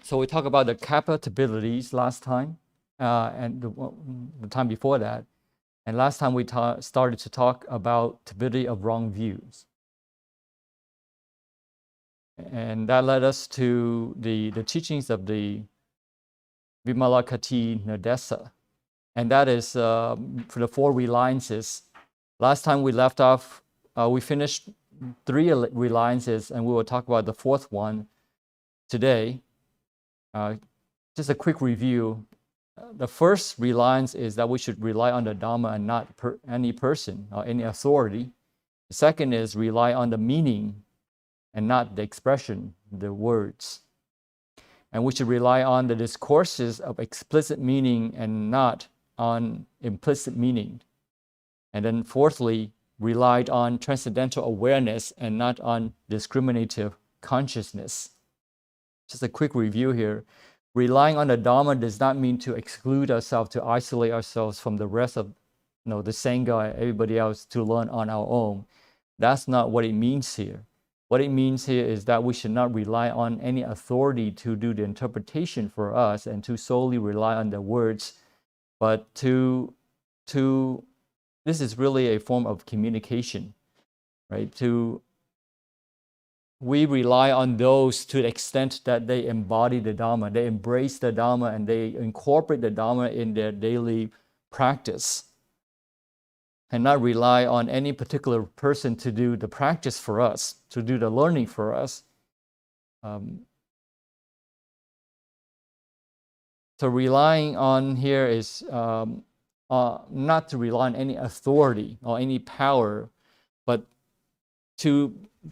So we talked about the compatibilities last time, and the time before that. And last time we started to talk about stability of wrong views. And that led us to the teachings of the Vimalakkhati Nadesa. And that is for the 4 reliances. Last time we left off, we finished 3 reliances, and we will talk about the 4th one today. Just a quick review. The first reliance is that we should rely on the Dhamma and not any person or any authority. The second is rely on the meaning and not the expression, the words. And we should rely on the discourses of explicit meaning and not on implicit meaning. And then fourthly, relied on transcendental awareness and not on discriminative consciousness. Just a quick review here. Relying on the Dhamma does not mean to exclude ourselves, to isolate ourselves from the rest of the Sangha, everybody else, to learn on our own. That's not what it means here. What it means here is that we should not rely on any authority to do the interpretation for us and to solely rely on the words, but this is really a form of communication, right? We rely on those to the extent that they embody the Dhamma, they embrace the Dhamma, and they incorporate the Dhamma in their daily practice, and not rely on any particular person to do the practice for us, to do the learning for us. So relying on here is not to rely on any authority or any power,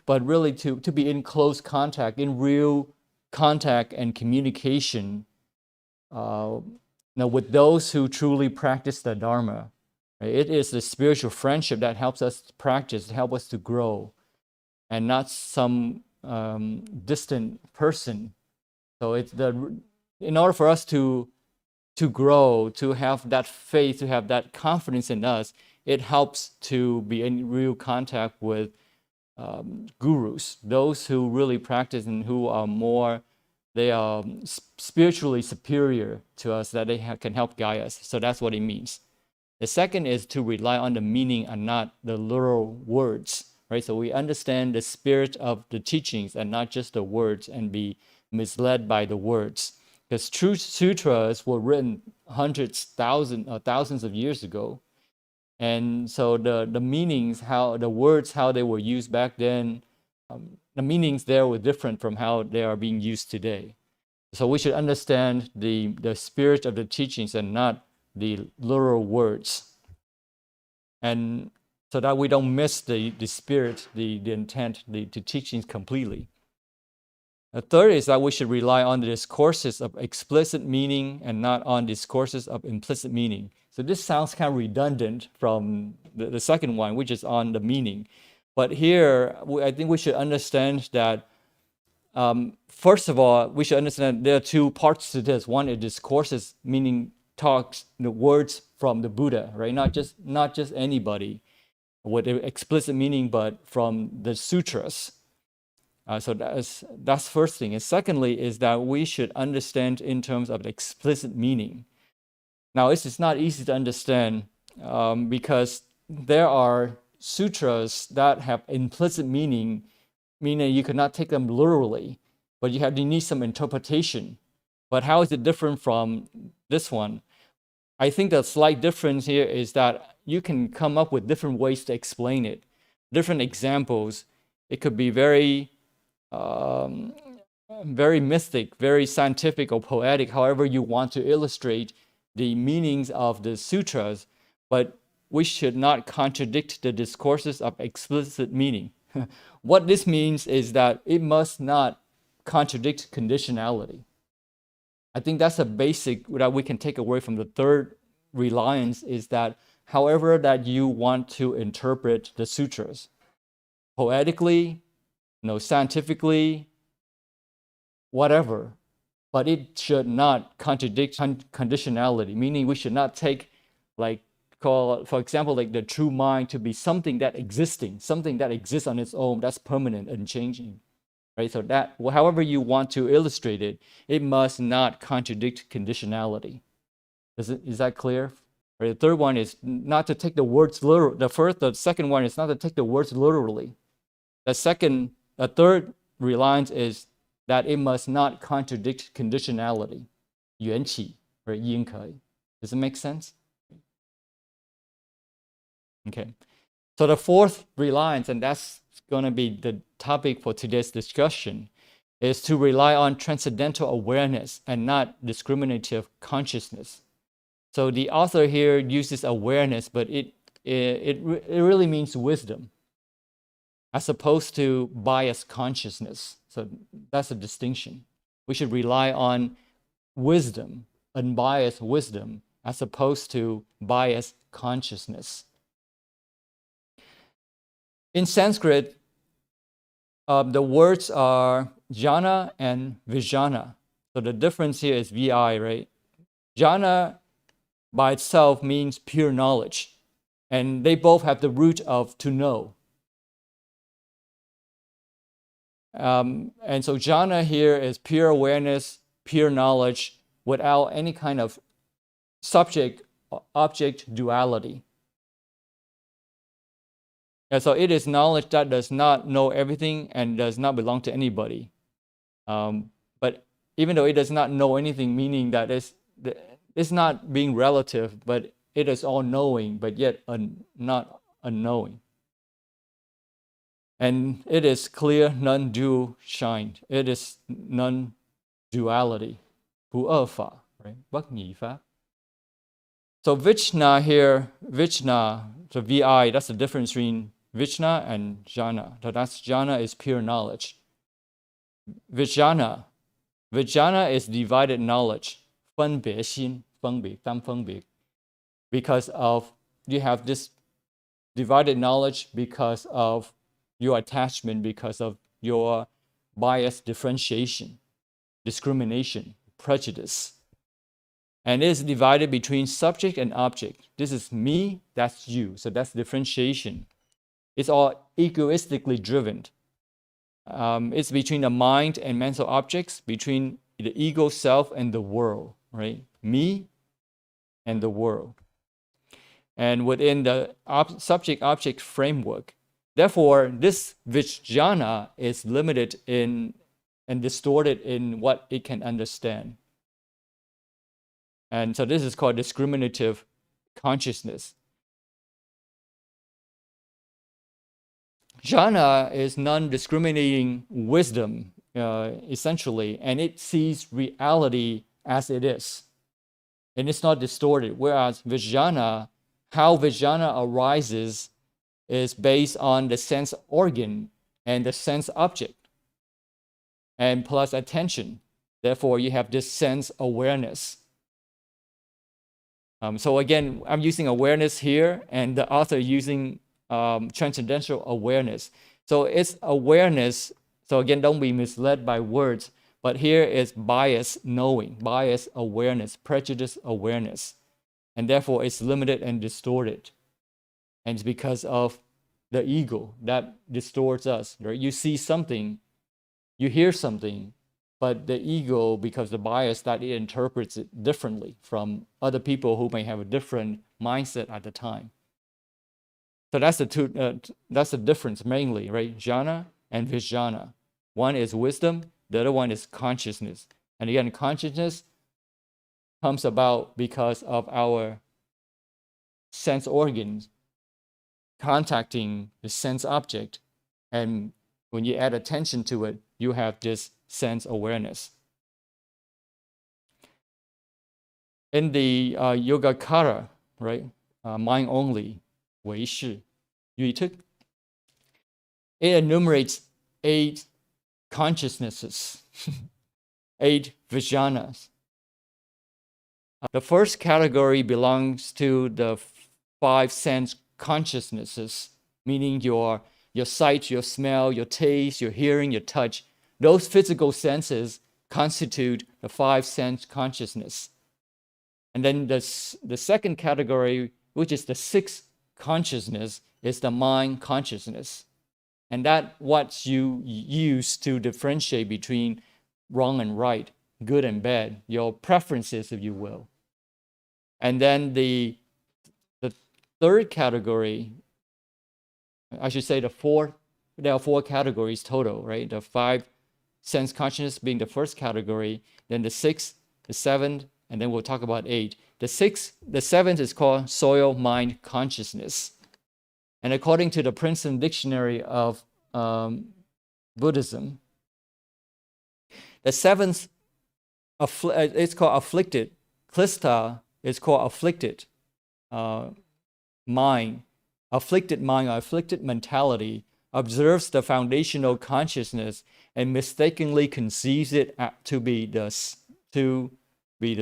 but really to be in close contact, in real contact and communication with those who truly practice the Dharma. It is the spiritual friendship that helps us to practice, to help us to grow, and not some distant person. So it's in order for us to grow, to have that faith, to have that confidence in us, it helps to be in real contact with gurus, those who really practice and who are they are spiritually superior to us, that they can help guide us. So that's what it means. The second is to rely on the meaning and not the literal words, right? So we understand the spirit of the teachings and not just the words, and be misled by the words. Because true sutras were written hundreds, thousands of years ago. And so the meanings, how the words, how they were used back then, the meanings there were different from how they are being used today. So we should understand the spirit of the teachings and not the literal words. And so that we don't miss the spirit, the intent, the teachings completely. The third is that we should rely on the discourses of explicit meaning and not on discourses of implicit meaning. So this sounds kind of redundant from the second one, which is on the meaning. But here, I think we should understand that, first of all, we should understand there are 2 parts to this. One is discourses, meaning talks, the words from the Buddha, right? Not just anybody with explicit meaning, but from the sutras. So that's first thing. And secondly is that we should understand in terms of the explicit meaning. Now, this is not easy to understand because there are sutras that have implicit meaning, meaning you cannot take them literally, but you need some interpretation. But how is it different from this one? I think the slight difference here is that you can come up with different ways to explain it, different examples. It could be very mystic, very scientific or poetic, however you want to illustrate the meanings of the sutras, but we should not contradict the discourses of explicit meaning. What this means is that it must not contradict conditionality. I think that's a basic that we can take away from the third reliance, is that however that you want to interpret the sutras, poetically, scientifically, whatever, but it should not contradict conditionality, meaning we should not take, for example, the true mind to be something that exists on its own, that's permanent and changing. right? So that, however you want to illustrate it, it must not contradict conditionality. Is that clear? Right, the third one is not to take the words literal. The second one is not to take the words literally. The third reliance is that it must not contradict conditionality. 缘起 or 因可以. Does it make sense? Okay. So the fourth reliance, and that's going to be the topic for today's discussion, is to rely on transcendental awareness and not discriminative consciousness. So the author here uses awareness, but it really means wisdom, as opposed to biased consciousness. So that's a distinction. We should rely on wisdom, unbiased wisdom, as opposed to biased consciousness. In Sanskrit, the words are jhana and vijnana. So the difference here is VI, right? Jhana by itself means pure knowledge, and they both have the root of to know. And so jhana here is pure awareness, pure knowledge, without any kind of subject-object duality. And so it is knowledge that does not know everything and does not belong to anybody. But even though it does not know anything, meaning that it's not being relative, but it is all knowing, but yet not unknowing. And it is clear, non-dual shine. It is non-duality. 不二法, right? 不二法. So Vijna here, so VI, that's the difference between Vijna and jhana. So that's jhana is pure knowledge. Vijnana is divided knowledge. 分别心, 分别, 单分别. Because of, you have this divided knowledge because of your attachment, because of your bias, differentiation, discrimination, prejudice. And it is divided between subject and object. This is me, that's you. So that's differentiation. It's all egoistically driven. It's between the mind and mental objects, between the ego self and the world, right? Me and the world. And within the subject-object framework. Therefore, this vijnana is limited in and distorted in what it can understand. And so this is called discriminative consciousness. Jhana is non-discriminating wisdom, essentially, and it sees reality as it is. And it's not distorted. Whereas vijnana, how vijnana arises is based on the sense organ and the sense object, and plus attention. Therefore, you have this sense awareness. So again, I'm using awareness here, and the author using transcendental awareness. So it's awareness. So again, don't be misled by words, but here is bias knowing, bias awareness, prejudice awareness. And therefore, it's limited and distorted. And it's because of the ego that distorts us. Right? You see something, you hear something, but the ego, because the bias that it interprets it differently from other people who may have a different mindset at the time. So that's the difference mainly, right? Jhana and vijnana. One is wisdom, the other one is consciousness. And again, consciousness comes about because of our sense organs contacting the sense object. And when you add attention to it, you have this sense awareness. In the Yogacara, right, mind only, 唯识, 于thức, it enumerates 8 consciousnesses, 8 vijnanas. The first category belongs to the 5 sense consciousnesses, meaning your sight, your smell, your taste, your hearing, your touch. Those physical senses constitute the 5 sense consciousness. And then the second category, which is the 6th consciousness, is the mind consciousness. And that what you use to differentiate between wrong and right, good and bad, your preferences, if you will. And then the third category, I should say there are four categories total, right? The five sense consciousness being the first category, then the sixth, the seventh, and then we'll talk about eight. The seventh is called soil mind consciousness. And according to the Princeton Dictionary of Buddhism, the seventh, it's called afflicted. Klista is called afflicted mind. Afflicted mind or afflicted mentality observes the foundational consciousness and mistakenly conceives it to be the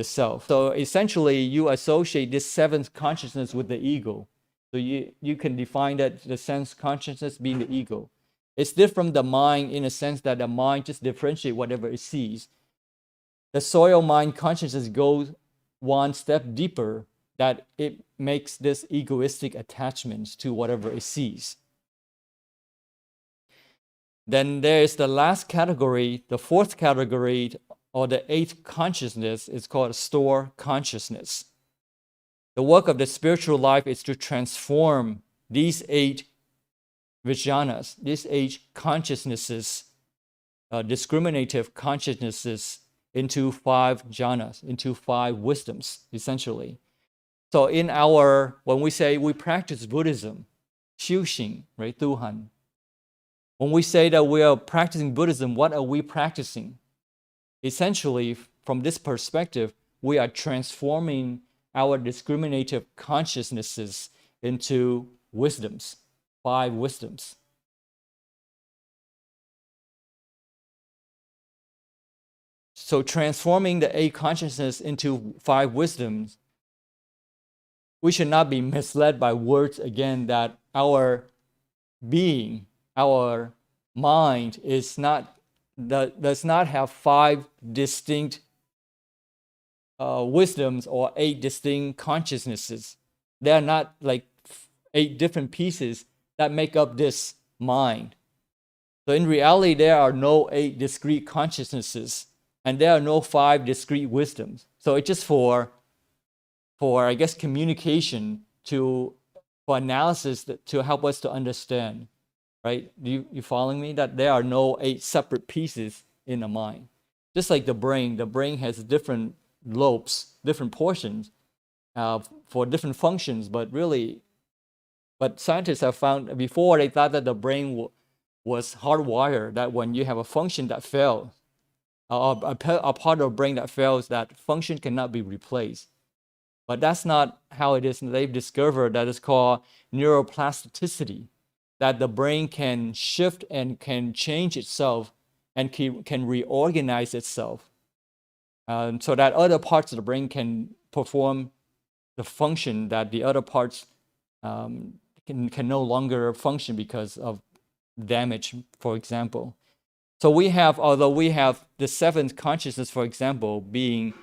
self. So essentially, you associate this seventh consciousness with the ego. So you can define that the sense consciousness being the ego. It's different from the mind in a sense that the mind just differentiates whatever it sees. The soil mind consciousness goes one step deeper, that it makes this egoistic attachments to whatever it sees. Then there is the last category, the fourth category, or the eighth consciousness is called store consciousness. The work of the spiritual life is to transform these eight vijnanas, these eight consciousnesses, discriminative consciousnesses, into five jhanas, into five wisdoms, essentially. So when we say we practice Buddhism, Xiuxing, right, Tuhan. When we say that we are practicing Buddhism, what are we practicing? Essentially, from this perspective, we are transforming our discriminative consciousnesses into wisdoms, five wisdoms. So transforming the eight consciousness into five wisdoms, we should not be misled by words again that our being, our mind does not have five distinct wisdoms or eight distinct consciousnesses. They are not like eight different pieces that make up this mind. So in reality, there are no eight discrete consciousnesses, and there are no five discrete wisdoms. So it's just for I guess communication, for analysis, to help us to understand, right? You following me? That there are no eight separate pieces in the mind. Just like the brain has different lobes, different portions for different functions, but scientists have found, before they thought that the brain was hardwired, that when you have a function that fails, a part of the brain that fails, that function cannot be replaced. But that's not how it is. They've discovered that it's called neuroplasticity, that the brain can shift and can change itself and can reorganize itself, so that other parts of the brain can perform the function that the other parts can no longer function because of damage, for example. So although we have the seventh consciousness, for example, being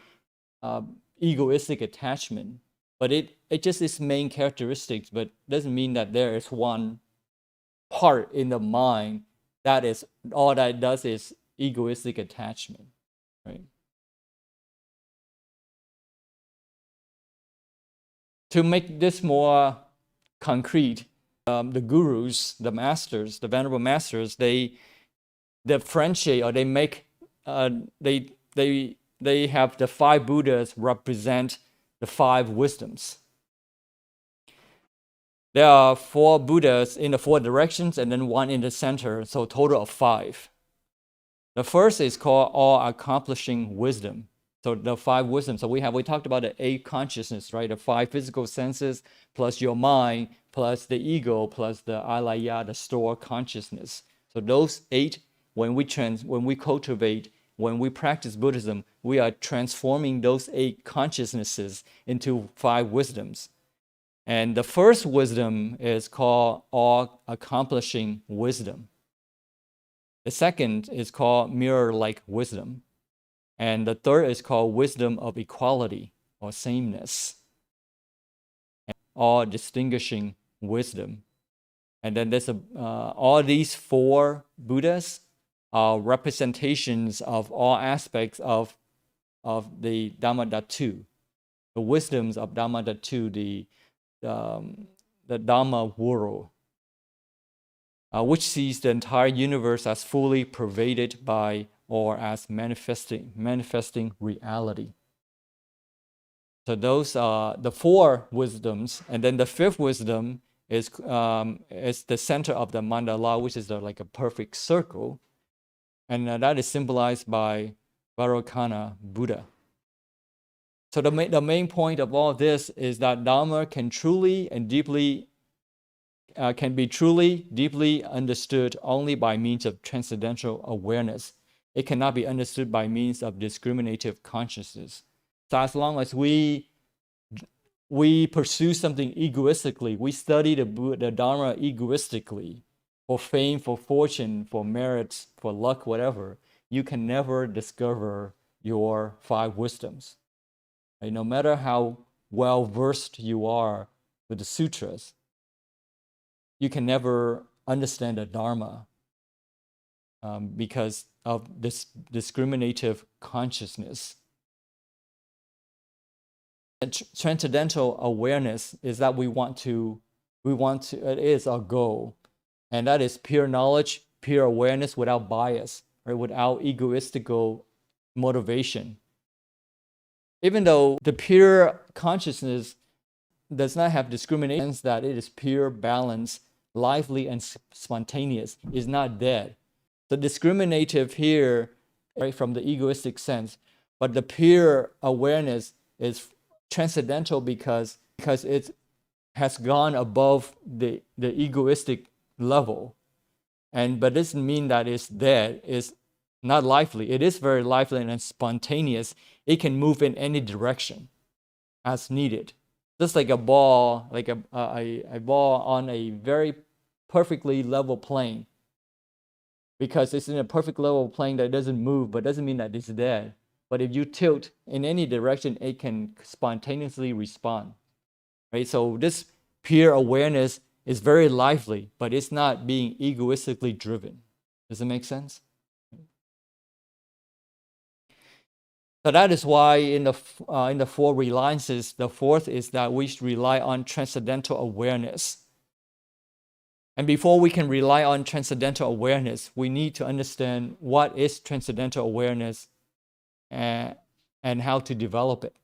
egoistic attachment, but it just is main characteristics, but doesn't mean that there is one part in the mind that is all that it does is egoistic attachment, right? To make this more concrete, the gurus, the masters, the venerable masters, they differentiate, or they make they have the five Buddhas represent the five wisdoms. There are four Buddhas in the four directions and then one in the center, so a total of five. The first is called all-accomplishing wisdom. So the five wisdoms. So we talked about the eight consciousness, right? The five physical senses plus your mind plus the ego plus the Alaya, the store consciousness. So those eight, when we cultivate, when we practice Buddhism, we are transforming those eight consciousnesses into five wisdoms. And the first wisdom is called all-accomplishing wisdom. The second is called mirror-like wisdom. And the third is called wisdom of equality or sameness, all distinguishing wisdom. And then there's all these 4 Buddhas are representations of all aspects of the Dhammadhatu, the wisdoms of Dhammadhatu, the Dharma world, which sees the entire universe as fully pervaded by or as manifesting reality. So those are the 4 wisdoms, and then the 5th wisdom is the center of the mandala, which is like a perfect circle, and that is symbolized by Vairocana Buddha. So the main point of all this is that Dharma can be truly, deeply understood only by means of transcendental awareness. It cannot be understood by means of discriminative consciousness. So as long as we pursue something egoistically, we study the Dharma egoistically, for fame, for fortune, for merits, for luck, whatever, you can never discover your 5 wisdoms. Right? No matter how well versed you are with the sutras, you can never understand the Dharma because of this discriminative consciousness. And transcendental awareness is that we want to, it is our goal. And that is pure knowledge, pure awareness without bias, right? Without egoistical motivation. Even though the pure consciousness does not have discrimination, that it is pure, balanced, lively, and spontaneous, is not dead. The discriminative here, right, from the egoistic sense, but the pure awareness is transcendental because it has gone above the egoistic level. But this doesn't mean that it's dead. It's not lively. It is very lively and spontaneous. It can move in any direction as needed. Just like a ball, like a ball on a very perfectly level plane. Because it's in a perfect level plane that doesn't move, but doesn't mean that it's dead. But if you tilt in any direction, it can spontaneously respond. Right? So this pure awareness is very lively, but it's not being egoistically driven. Does it make sense? So that is why in the 4 reliances, the 4th is that we should rely on transcendental awareness. And before we can rely on transcendental awareness, we need to understand what is transcendental awareness and how to develop it.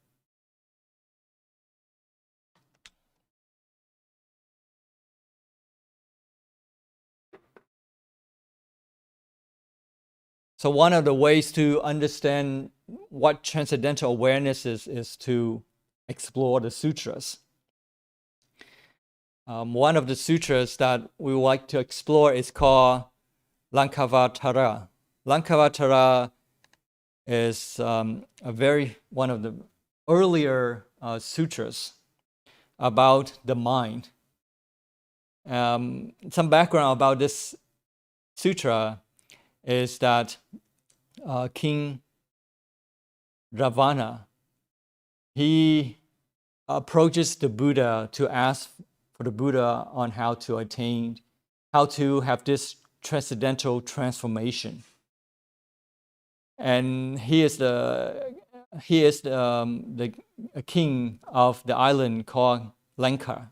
So one of the ways to understand what transcendental awareness is to explore the sutras. One of the sutras that we would like to explore is called Lankavatara. Lankavatara is one of the earlier sutras about the mind. Some background about this sutra is that King Ravana, he approaches the Buddha to ask for the Buddha on how to have this transcendental transformation. And he is the king of the island called Lanka.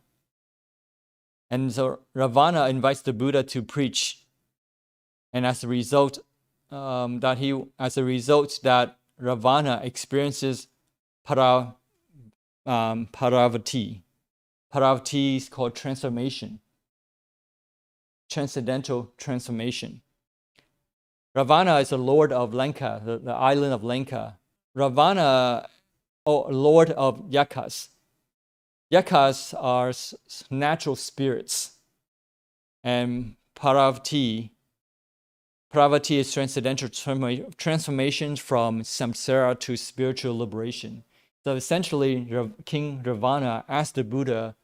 And so Ravana invites the Buddha to preach. And as a result, that Ravana experiences Paravati. Paravati is called transformation, transcendental transformation. Ravana is the lord of Lanka, the island of Lanka. Ravana, lord of yakas. Yakas are natural spirits. And Paravati is transcendental transformation from samsara to spiritual liberation. So essentially, King Ravana asked the Buddha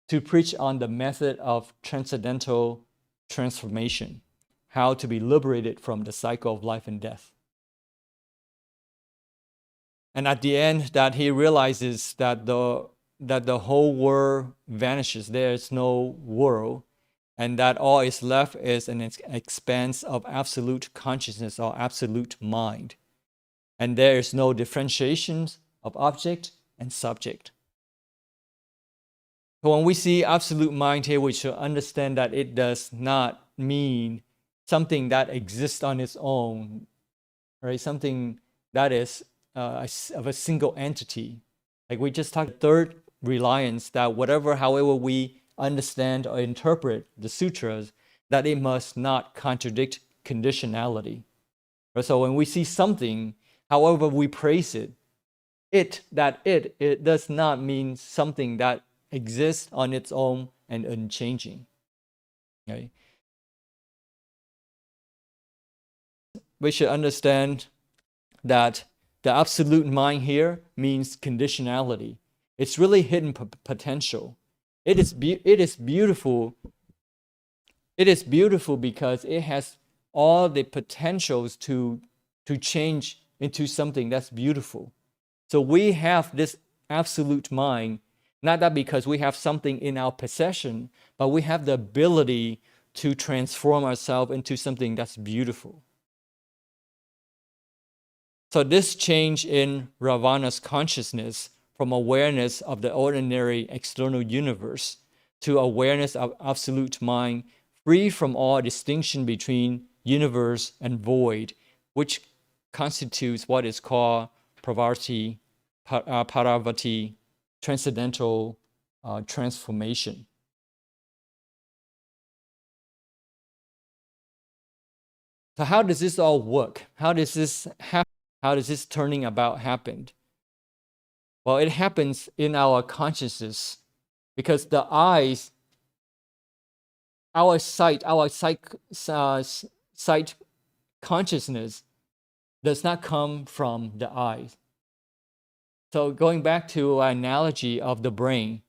to preach on the method of transcendental transformation, how to be liberated from the cycle of life and death. And at the end, that he realizes that the the whole world vanishes. There is no world, and that all is left is an expanse of absolute consciousness or absolute mind. And there is no differentiations of object and subject. So when we see absolute mind here, we should understand that it does not mean something that exists on its own, right? Something that is of a single entity. Like we just talked, third reliance, that however we understand or interpret the sutras, that it must not contradict conditionality. So when we see something, however we praise it, it does not mean something that exists on its own and unchanging. Okay? We should understand that the absolute mind here means conditionality. It's really hidden potential. It is beautiful. It is beautiful because it has all the potentials to change into something that's beautiful. So we have this absolute mind, not that because we have something in our possession, but we have the ability to transform ourselves into something that's beautiful. So this change in Ravana's consciousness from awareness of the ordinary external universe to awareness of absolute mind, free from all distinction between universe and void, which constitutes what is called Paravati, Transcendental Transformation. So how does this all work? How does this happen? How does this turning about happen? Well, it happens in our consciousness because the eyes, our sight consciousness does not come from the eyes. So going back to our analogy of the brain,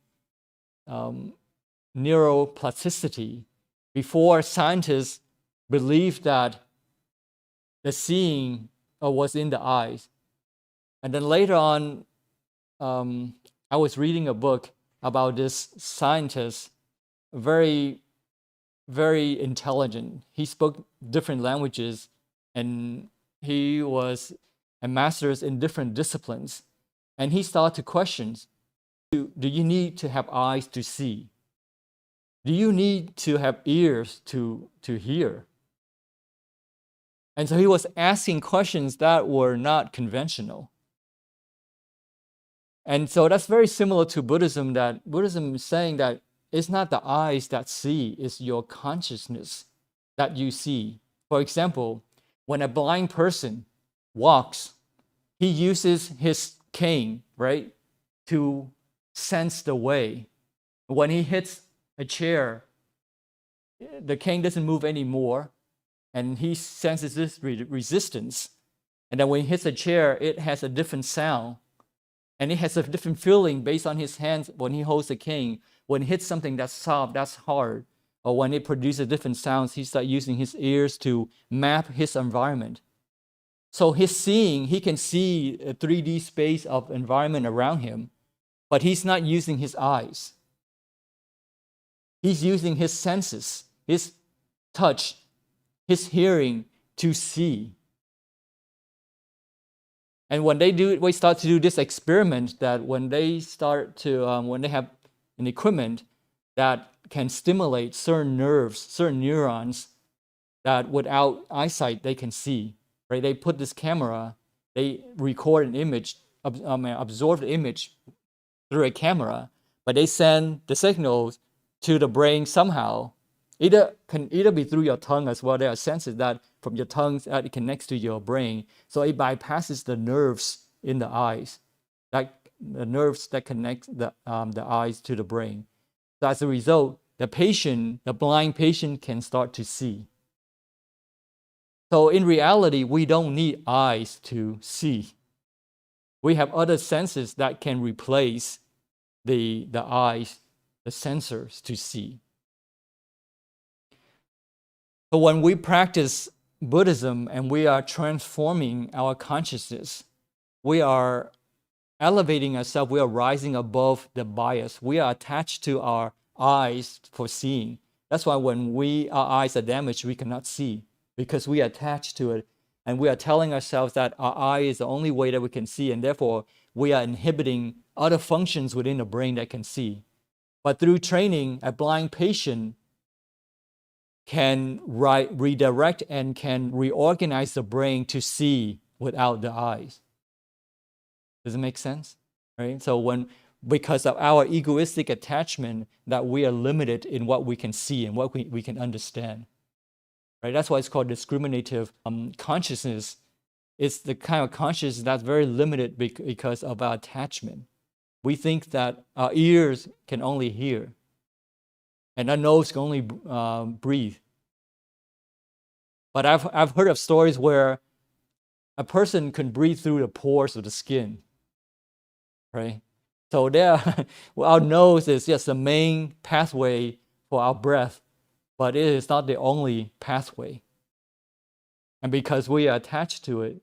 neuroplasticity, before scientists believed that the seeing was in the eyes. And then later on, I was reading a book about this scientist, very, very intelligent. He spoke different languages and he was a master's in different disciplines. And he started to question, do you need to have eyes to see? Do you need to have ears to hear? And so he was asking questions that were not conventional. And so that's very similar to Buddhism, that Buddhism is saying that it's not the eyes that see, it's your consciousness that you see. For example, when a blind person walks, he uses his cane, right, to sense the way. When he hits a chair, the cane doesn't move anymore, and he senses this resistance. And then when he hits a chair, it has a different sound. And it has a different feeling based on his hands when he holds the cane. When he hits something that's soft, that's hard, or when it produces different sounds, he starts using his ears to map his environment. So his seeing, he can see a 3D space of environment around him, but he's not using his eyes. He's using his senses, his touch, his hearing to see. And when we start to do this experiment, that when they start to, when they have an equipment that can stimulate certain nerves, certain neurons, that without eyesight they can see, right? They put this camera, they record an image, absorb the image through a camera, but they send the signals to the brain somehow. Can either be through your tongue as well. There are senses that from your tongue that it connects to your brain. So it bypasses the nerves in the eyes, like the nerves that connect the eyes to the brain. So as a result, the blind patient can start to see. So in reality, we don't need eyes to see. We have other senses that can replace the eyes, the sensors to see. So when we practice Buddhism and we are transforming our consciousness, we are elevating ourselves, we are rising above the bias. We are attached to our eyes for seeing. That's why when our eyes are damaged, we cannot see because we are attached to it. And we are telling ourselves that our eye is the only way that we can see, and therefore we are inhibiting other functions within the brain that can see. But through training, a blind patient can redirect and can reorganize the brain to see without the eyes. Does it make sense? Right? So because of our egoistic attachment, that we are limited in what we can see and what we can understand. Right? That's why it's called discriminative consciousness. It's the kind of consciousness that's very limited because of our attachment. We think that our ears can only hear, and our nose can only breathe. But I've heard of stories where a person can breathe through the pores of the skin. Right? So our nose is just the main pathway for our breath, but it is not the only pathway. And because we are attached to it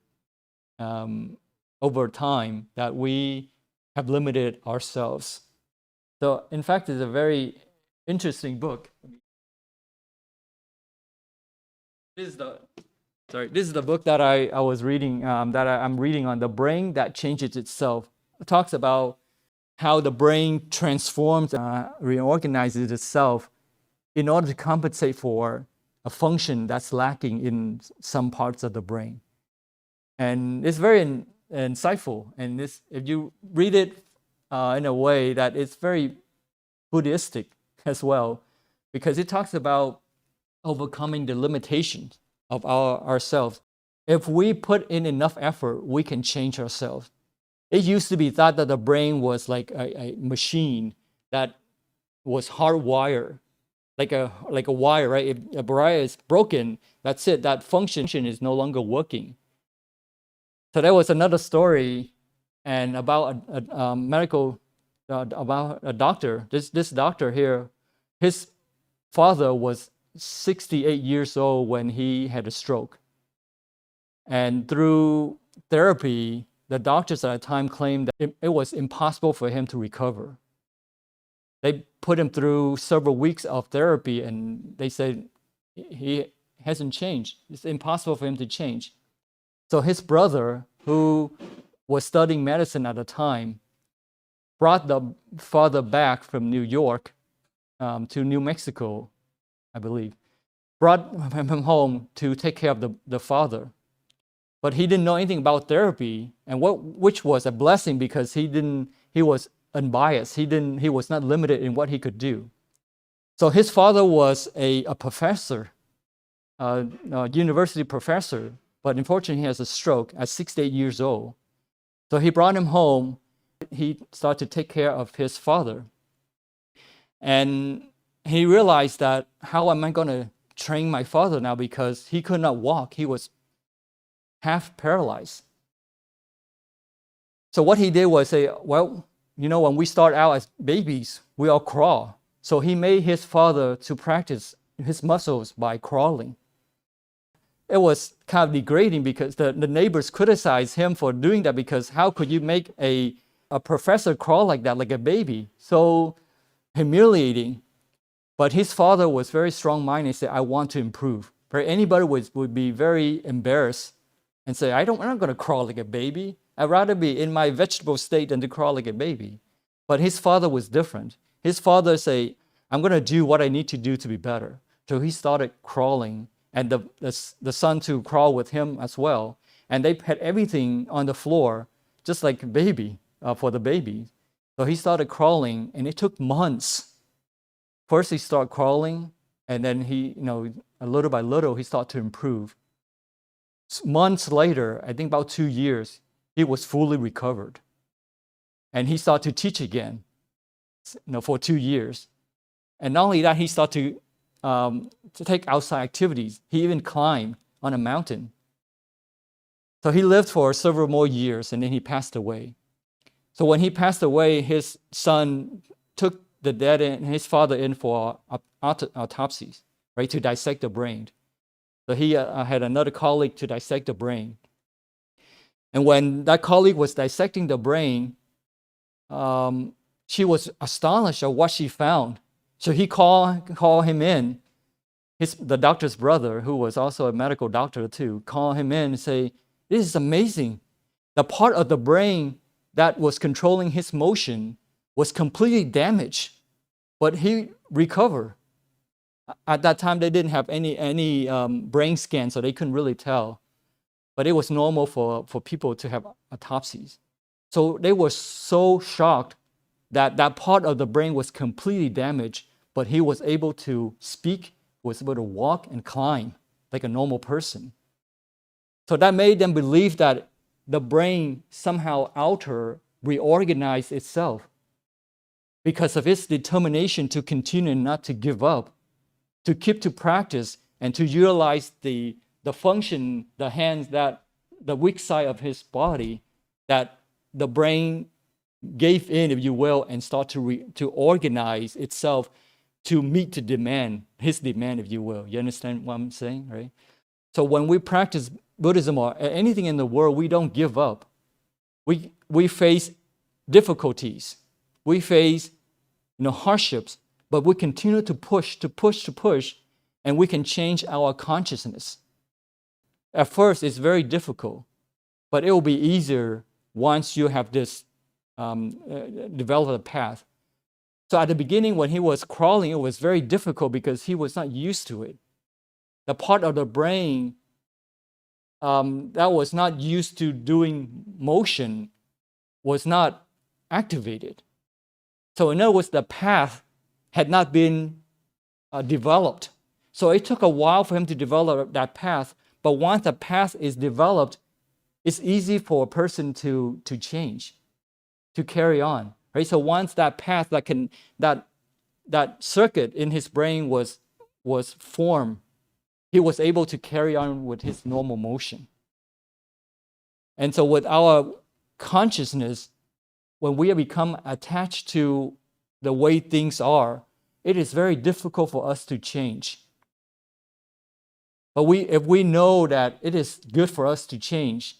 over time, that we have limited ourselves. So in fact, it's a very interesting book. This is the book that I was reading, that I'm reading on the brain that changes itself. It talks about how the brain transforms, reorganizes itself in order to compensate for a function that's lacking in some parts of the brain. And it's very insightful. And if you read it in a way that it's very Buddhistic as well, because it talks about overcoming the limitations of ourselves. If we put in enough effort, we can change ourselves. It used to be thought that the brain was like a machine that was hardwired, like a wire, right? If a wire is broken, that's it. That function is no longer working. So there was another story, and about a medical, about a doctor. This doctor here, his father was 68 years old when he had a stroke, and through therapy, the doctors at the time claimed that it was impossible for him to recover. They put him through several weeks of therapy, and they said he hasn't changed. It's impossible for him to change. So his brother, who was studying medicine at the time, brought the father back from New York to New Mexico, I believe. Brought him home to take care of the father. But he didn't know anything about therapy, and which was a blessing because he was unbiased. He was not limited in what he could do. So his father was a professor, a university professor, but unfortunately he has a stroke at 68 years old. So he brought him home. He started to take care of his father. And he realized that, how am I going to train my father now, because he could not walk. He was half paralyzed. So what he did was say, well, when we start out as babies, we all crawl. So he made his father to practice his muscles by crawling. It was kind of degrading because the neighbors criticized him for doing that, because how could you make a professor crawl like that, like a baby? So humiliating. But his father was very strong-minded and said, I want to improve. Anybody would be very embarrassed and say, I'm not going to crawl like a baby. I'd rather be in my vegetable state than to crawl like a baby. But his father was different. His father said, I'm going to do what I need to do to be better. So he started crawling, and the son to crawl with him as well. And they had everything on the floor, just like a baby, for the baby. So he started crawling, and it took months. First he started crawling, and then he, little by little, he started to improve. Months later, I think about 2 years, he was fully recovered. And he started to teach again, for 2 years. And not only that, he started to take outside activities. He even climbed on a mountain. So he lived for several more years, and then he passed away. So when he passed away, his son took the dead and his father in for autopsies, right, to dissect the brain. So he had another colleague to dissect the brain. And when that colleague was dissecting the brain, she was astonished at what she found. So he called him in. The doctor's brother, who was also a medical doctor too, called him in and say, "This is amazing. The part of the brain that was controlling his motion was completely damaged, but he recovered." At that time, they didn't have any brain scan, so they couldn't really tell. But it was normal for people to have autopsies. So they were so shocked that that part of the brain was completely damaged, but he was able to speak, was able to walk and climb like a normal person. So that made them believe that the brain somehow reorganized itself because of its determination to continue and not to give up, to keep to practice and to utilize the function, the hands, that the weak side of his body, that the brain gave in, if you will, and start to organize itself to meet the demand, his demand, if you will. You understand what I'm saying, right? So when we practice Buddhism or anything in the world, we don't give up. We face difficulties. We face hardships, but we continue to push, and we can change our consciousness. At first, it's very difficult, but it will be easier once you have this developed a path. So at the beginning, when he was crawling, it was very difficult because he was not used to it. The part of the brain that was not used to doing motion was not activated. So in other words, the path had not been developed. So it took a while for him to develop that path. But once the path is developed, it's easy for a person to change, to carry on. Right? So once that path, that circuit in his brain was formed, he was able to carry on with his normal motion. And so with our consciousness, when we become attached to the way things are, it is very difficult for us to change. But if we know that it is good for us to change,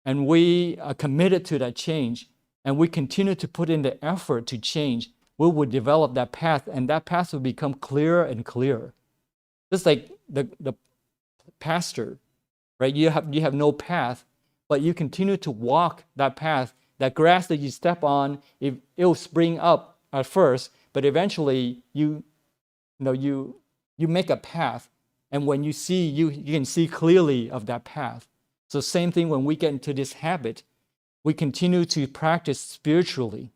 and we are committed to that change, and we continue to put in the effort to change, we will develop that path, and that path will become clearer and clearer. Just like the pasture, right? You have no path, but you continue to walk that path. That grass that you step on, it'll spring up at first, but eventually you make a path, and when you see, you can see clearly of that path. So same thing when we get into this habit, we continue to practice spiritually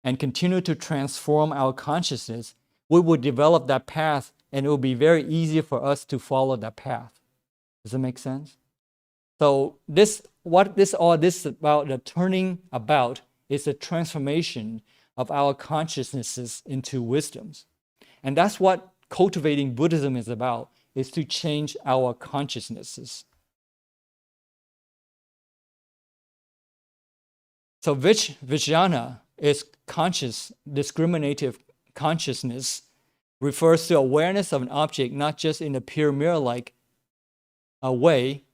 and continue to transform our consciousness, we will develop that path, and it will be very easy for us to follow that path. Does that make sense? So all this about the turning about is a transformation of our consciousnesses into wisdoms. And that's what cultivating Buddhism is about, is to change our consciousnesses. So Vijnana is conscious, discriminative consciousness, refers to awareness of an object not just in a pure mirror-like way,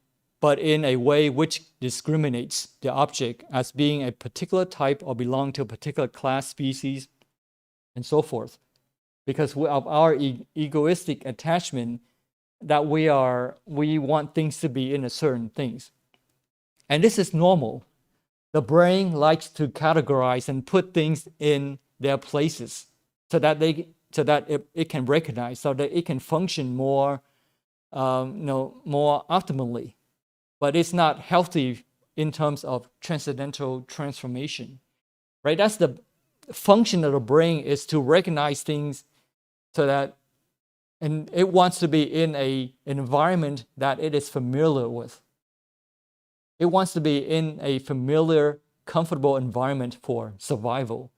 but in a way which discriminates the object as being a particular type or belong to a particular class, species, and so forth. Because of our egoistic attachment that we want things to be in a certain things. And this is normal. The brain likes to categorize and put things in their places so that it can recognize, so that it can function more optimally. But it's not healthy in terms of transcendental transformation, right? That's the function of the brain, is to recognize things so that, and it wants to be in an environment that it is familiar with. It wants to be in a familiar, comfortable environment for survival.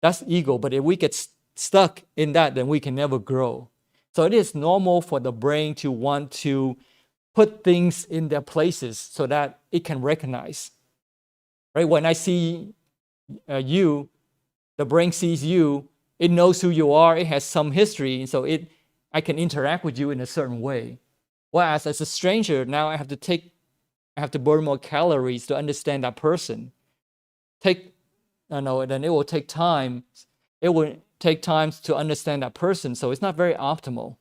That's ego, but if we get stuck in that, then we can never grow. So it is normal for the brain to want to put things in their places so that it can recognize. Right? When I see you, the brain sees you, it knows who you are, it has some history, so I can interact with you in a certain way. Whereas as a stranger, now I have to burn more calories to understand that person. Take then it will take time. It will take time to understand that person. So it's not very optimal.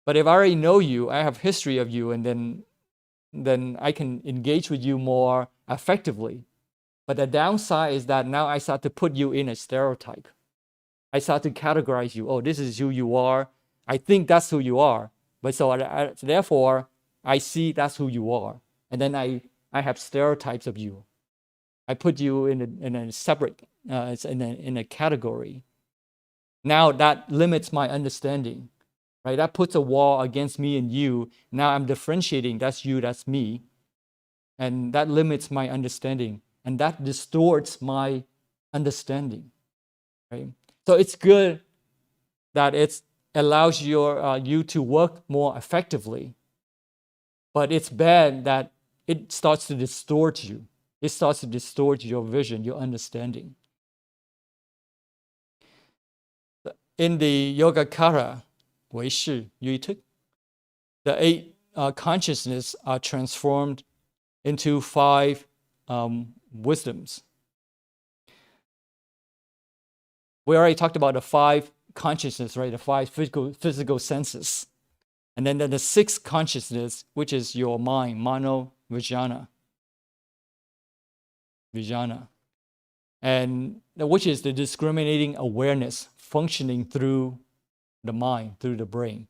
But if I already know you, I have history of you, and then I can engage with you more effectively. But the downside is that now I start to put you in a stereotype. I start to categorize you. Oh, this is who you are. I think that's who you are. But so therefore, I see that's who you are. And then I have stereotypes of you. I put you in a separate, in a category. Now that limits my understanding, right? That puts a wall against me and you. Now I'm differentiating. That's you, that's me. And that limits my understanding. And that distorts my understanding, right? So it's good that it allows you to work more effectively, but it's bad that it starts to distort you. It starts to distort your vision, your understanding. In the Yogacara, 唯识 Yuituk, the 8 consciousness are transformed into 5 wisdoms. We already talked about the 5 consciousness, right? The 5 physical senses. And then the 6th consciousness, which is your mind, mano vijnana. And which is the discriminating awareness functioning through the mind, through the brain.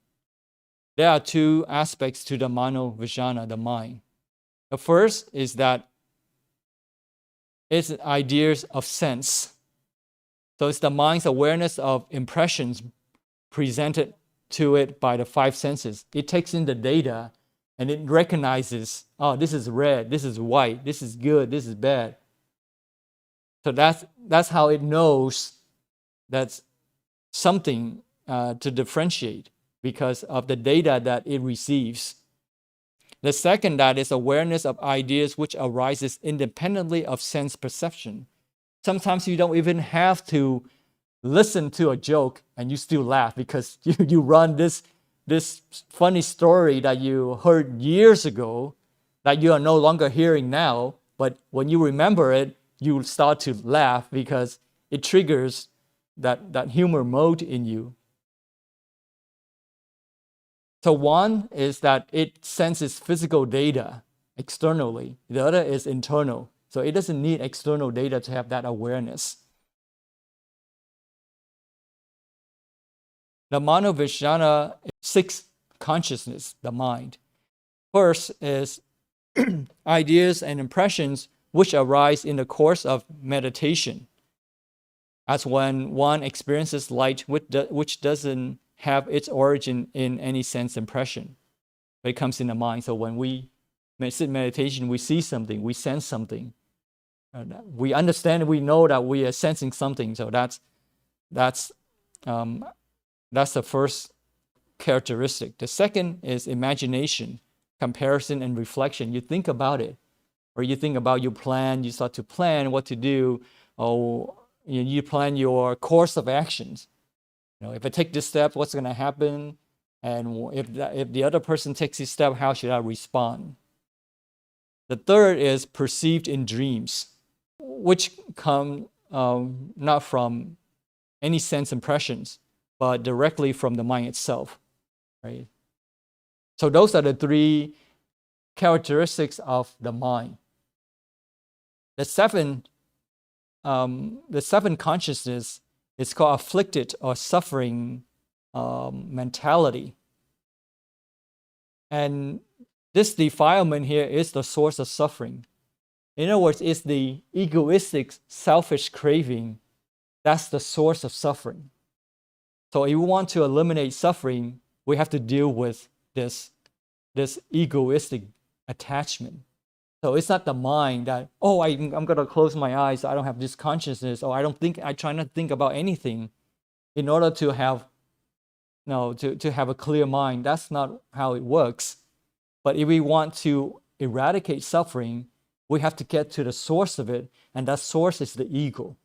There are 2 aspects to the mano vijnana, the mind. The first is that it's ideas of sense. So it's the mind's awareness of impressions presented to it by the 5 senses. It takes in the data and it recognizes, oh, this is red, this is white, this is good, this is bad. So that's how it knows that's something to differentiate because of the data that it receives. The second, that is awareness of ideas which arises independently of sense perception. Sometimes you don't even have to listen to a joke and you still laugh because you run this funny story that you heard years ago that you are no longer hearing now. But when you remember it, you start to laugh because it triggers that humor mode in you. So one is that it senses physical data externally. The other is internal. So it doesn't need external data to have that awareness. The mano vijnana, 6 consciousness, the mind. First is ideas and impressions which arise in the course of meditation. As when one experiences light which doesn't have its origin in any sense impression, but it comes in the mind. So when we sit meditation, we see something, we sense something. We understand, we know that we are sensing something. So that's the first characteristic. The second is imagination, comparison, and reflection. You think about it, or you think about your plan. You start to plan what to do, or you plan your course of actions. If I take this step, what's going to happen? And if the other person takes this step, how should I respond? The third is perceived in dreams, which come not from any sense impressions, but directly from the mind itself, right? So those are the 3 characteristics of the mind. The seventh consciousness is called afflicted or suffering mentality. And this defilement here is the source of suffering. In other words, it's the egoistic, selfish craving that's the source of suffering. So if we want to eliminate suffering, we have to deal with this egoistic attachment. So it's not the mind that, oh, I'm going to close my eyes, so I don't have this consciousness, or I try not to think about anything in order to have, to have a clear mind. That's not how it works. But if we want to eradicate suffering, we have to get to the source of it, and that source is the ego.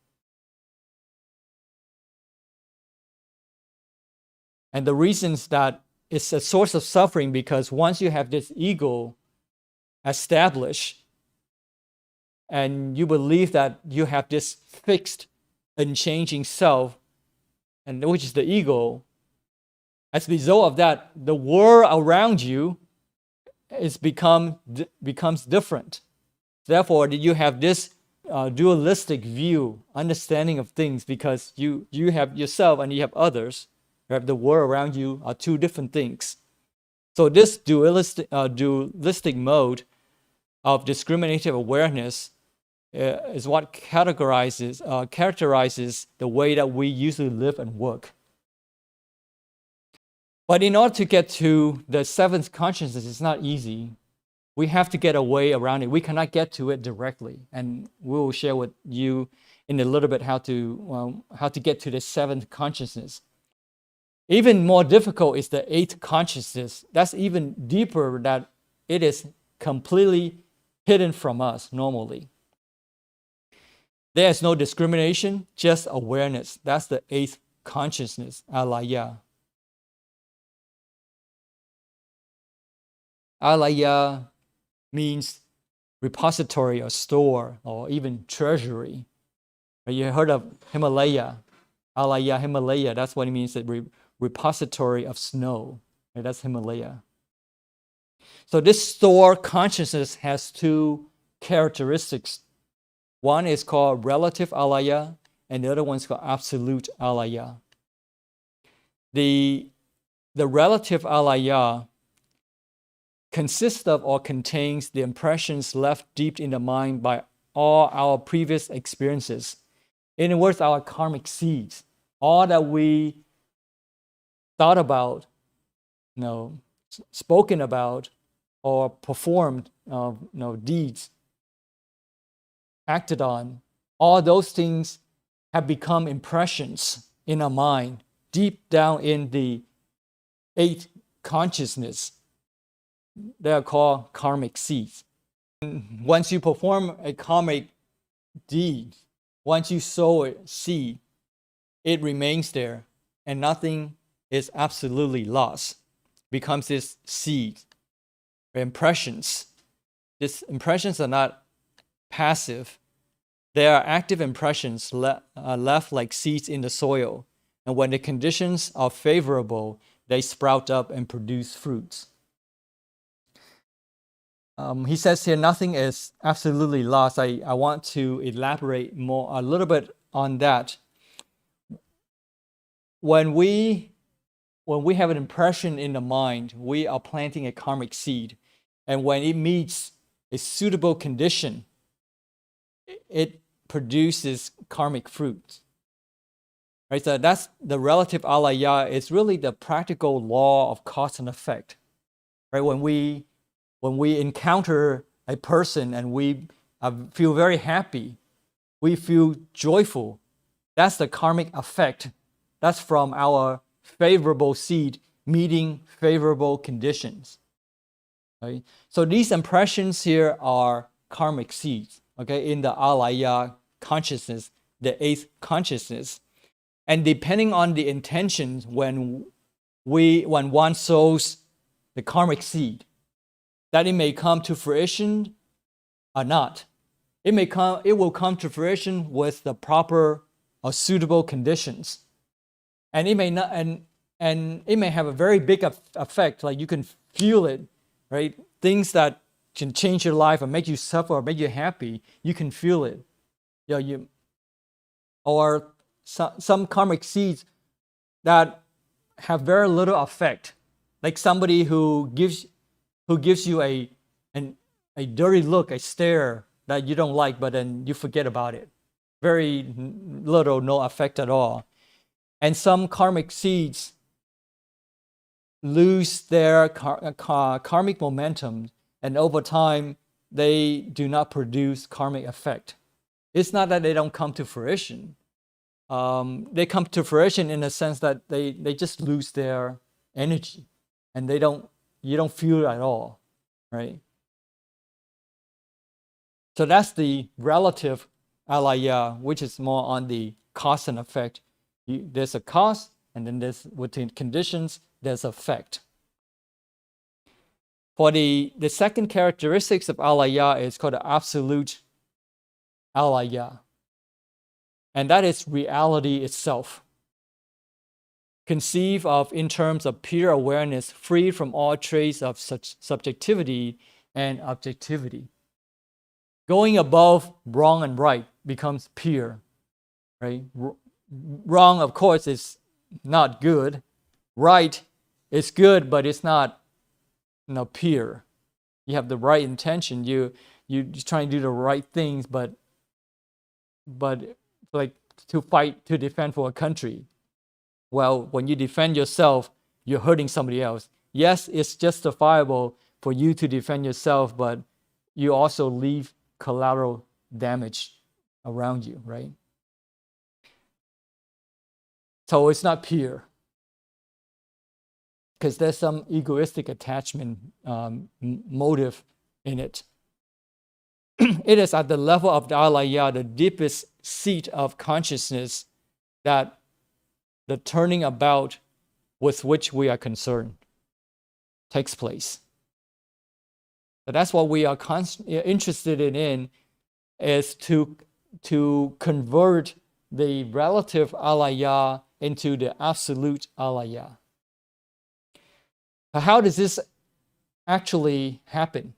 And the reasons that it's a source of suffering because once you have this ego established, and you believe that you have this fixed, unchanging self, and which is the ego. As a result of that, the world around you becomes different. Therefore, you have this dualistic view, understanding of things, because you have yourself and you have others. You have the world around you are two different things. So this dualistic mode of discriminative awareness is what characterizes the way that we usually live and work. But in order to get to the seventh consciousness, it's not easy. We have to get a way around it. We cannot get to it directly, and we will share with you in a little bit how to get to the seventh consciousness. Even more difficult is the eighth consciousness. That's even deeper, that it is completely hidden from us normally. There is no discrimination, just awareness. That's the eighth consciousness, Alaya. Alaya means repository or store or even treasury. You heard of Himalaya, Alaya, Himalaya. That's what it means, the repository of snow. That's Himalaya. So this store consciousness has two characteristics. One is called relative Alaya, and the other one is called absolute Alaya. The relative Alaya consists of or contains the impressions left deep in the mind by all our previous experiences. In other words, our karmic seeds, all that we thought about, spoken about, or performed, deeds, acted on, all those things have become impressions in our mind, deep down in the eighth consciousness. They are called karmic seeds. Once you perform a karmic deed, once you sow a seed, it remains there, and nothing is absolutely lost. Becomes this seed, impressions. These impressions are not passive. They are active impressions left like seeds in the soil. And when the conditions are favorable, they sprout up and produce fruits. He says here, nothing is absolutely lost. I want to elaborate a little bit on that. When we have an impression in the mind, we are planting a karmic seed. And when it meets a suitable condition, it produces karmic fruit. Right? So that's the relative Alaya. It's really the practical law of cause and effect. Right? When we encounter a person and we feel very happy, we feel joyful, that's the karmic effect. That's from our favorable seed meeting favorable conditions. Right? So these impressions here are karmic seeds, okay, in the Alaya consciousness, the eighth consciousness. And depending on the intentions, when one sows the karmic seed, that it may come to fruition or not. It will come to fruition with the proper or suitable conditions. And it may not, and it may have a very big effect, like you can feel it, right? Things that can change your life or make you suffer or make you happy, you can feel it. Or some karmic seeds that have very little effect, like somebody who gives you a dirty look, a stare that you don't like, but then you forget about it. Very little, no effect at all. And some karmic seeds lose their karmic momentum, and over time, they do not produce karmic effect. It's not that they don't come to fruition. They come to fruition in the sense that they just lose their energy, and you don't feel it at all, right? So that's the relative Alaya, which is more on the cause and effect. There's a cause, and then within conditions, there's effect. For the second characteristics of Alaya is called the absolute Alaya. And that is reality itself. Conceive of in terms of pure awareness, free from all trace of such subjectivity and objectivity. Going above wrong and right becomes pure, right? Wrong, of course, is not good. Right is good, but it's not, pure. You have the right intention. You trying to do the right things, but like to fight, to defend for a country. Well, when you defend yourself, you're hurting somebody else. Yes, it's justifiable for you to defend yourself, but you also leave collateral damage around you, right? So it's not pure, because there's some egoistic attachment motive in it. It is at the level of the Alaya, the deepest seat of consciousness, that the turning about with which we are concerned takes place. But that's what we are interested in, is to convert the relative Alaya into the absolute Alaya. How does this actually happen?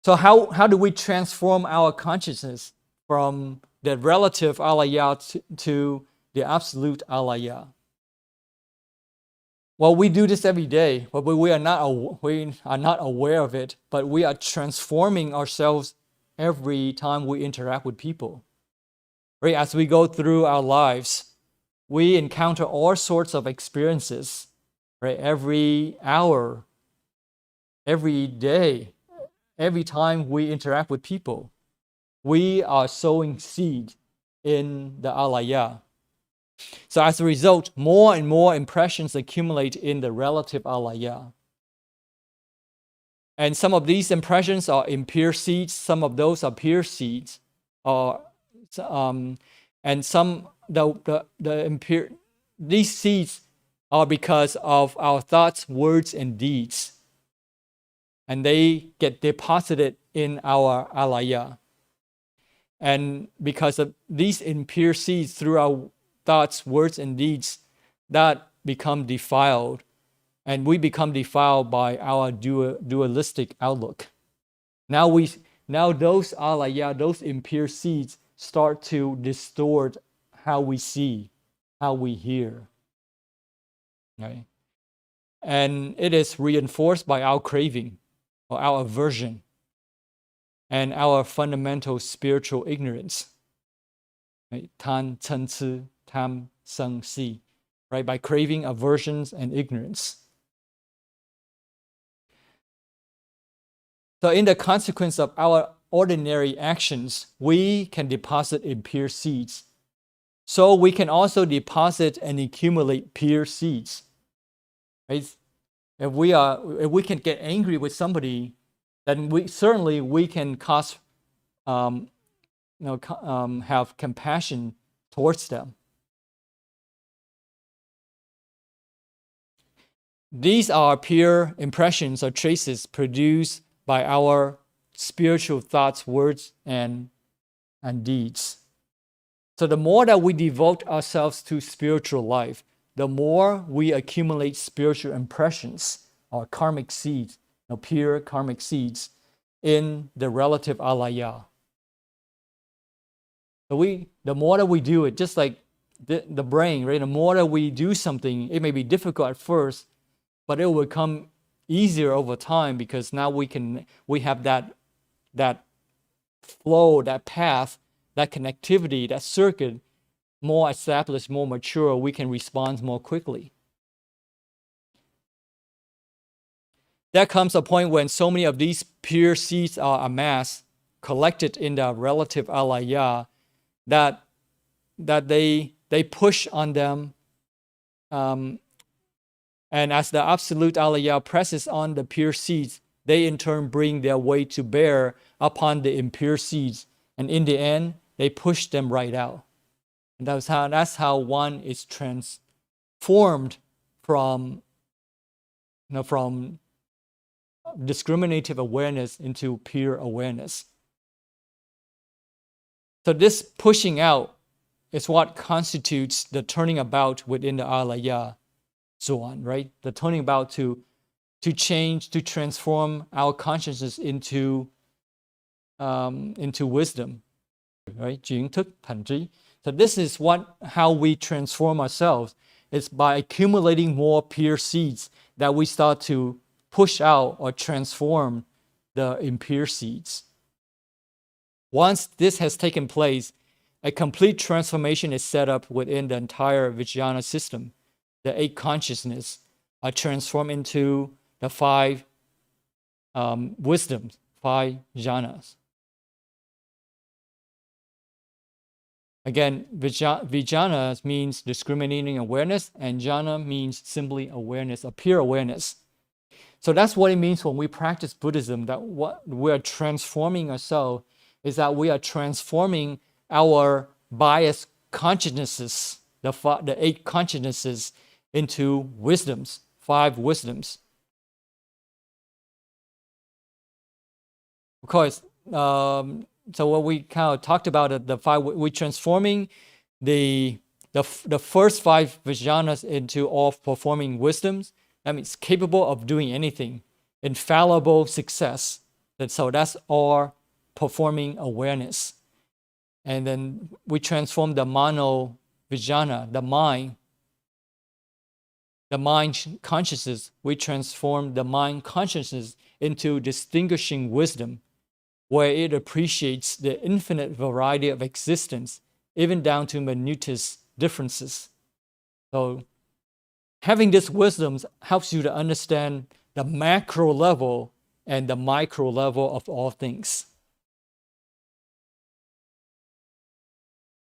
So how do we transform our consciousness from the relative Alaya to the absolute Alaya? Well, we do this every day, but we are not aware of it, but we are transforming ourselves every time we interact with people. Right? As we go through our lives, we encounter all sorts of experiences, right? Every hour, every day, every time we interact with people, we are sowing seed in the Alaya. So as a result, more and more impressions accumulate in the relative Alaya. And some of these impressions are impure seeds, some of those are pure seeds, and some the impure, these seeds are because of our thoughts, words, and deeds. And they get deposited in our Alaya. And because of these impure seeds through our thoughts, words, and deeds, that become defiled. And we become defiled by our dualistic outlook. Now those Alaya, those impure seeds, start to distort how we see, how we hear. Right? And it is reinforced by our craving or our aversion and our fundamental spiritual ignorance. Right? Tan, chen, ci, tam, seng, si. Right? By craving, aversions, and ignorance. So in the consequence of our ordinary actions, we can deposit impure seeds. So we can also deposit and accumulate pure seeds. Right? If we can get angry with somebody, then we can cause, have compassion towards them. These are pure impressions or traces produced by our spiritual thoughts, words, and deeds. So the more that we devote ourselves to spiritual life, the more we accumulate spiritual impressions or karmic seeds, pure karmic seeds in the relative Alaya. So the more that we do it, just like the brain, right? The more that we do something, it may be difficult at first, but it will become easier over time, because now we have that flow, that path, that connectivity, that circuit more established, more mature. We can respond more quickly. There comes a point when so many of these pure seeds are amassed, collected in the relative Alaya, that they push on them. And as the absolute Alaya presses on the pure seeds, they in turn bring their weight to bear upon the impure seeds. And in the end, they push them right out. And that's how one is transformed from discriminative awareness into pure awareness. So this pushing out is what constitutes the turning about within the Alaya zone, right? The turning about to change, to transform our consciousness into wisdom, right? So this is how we transform ourselves. It's by accumulating more pure seeds that we start to push out or transform the impure seeds. Once this has taken place, a complete transformation is set up within the entire Vijnana system. The 8 consciousness are transformed into the 5 wisdoms, 5 jhanas. Again, Vijnana means discriminating awareness, and jhana means simply awareness, a pure awareness. So that's what it means when we practice Buddhism, that what we are transforming ourselves is that we are transforming our biased consciousnesses, the 8 consciousnesses, into wisdoms, 5 wisdoms. Of course, so what we kind of talked about, the 5, we're transforming the first 5 Vijnanas into all performing wisdoms. That means capable of doing anything, infallible success. So that's all performing awareness. And then we transform the mano Vijnana, the mind consciousness. We transform the mind consciousness into distinguishing wisdom, where it appreciates the infinite variety of existence, even down to minutest differences. So having this wisdom helps you to understand the macro level and the micro level of all things.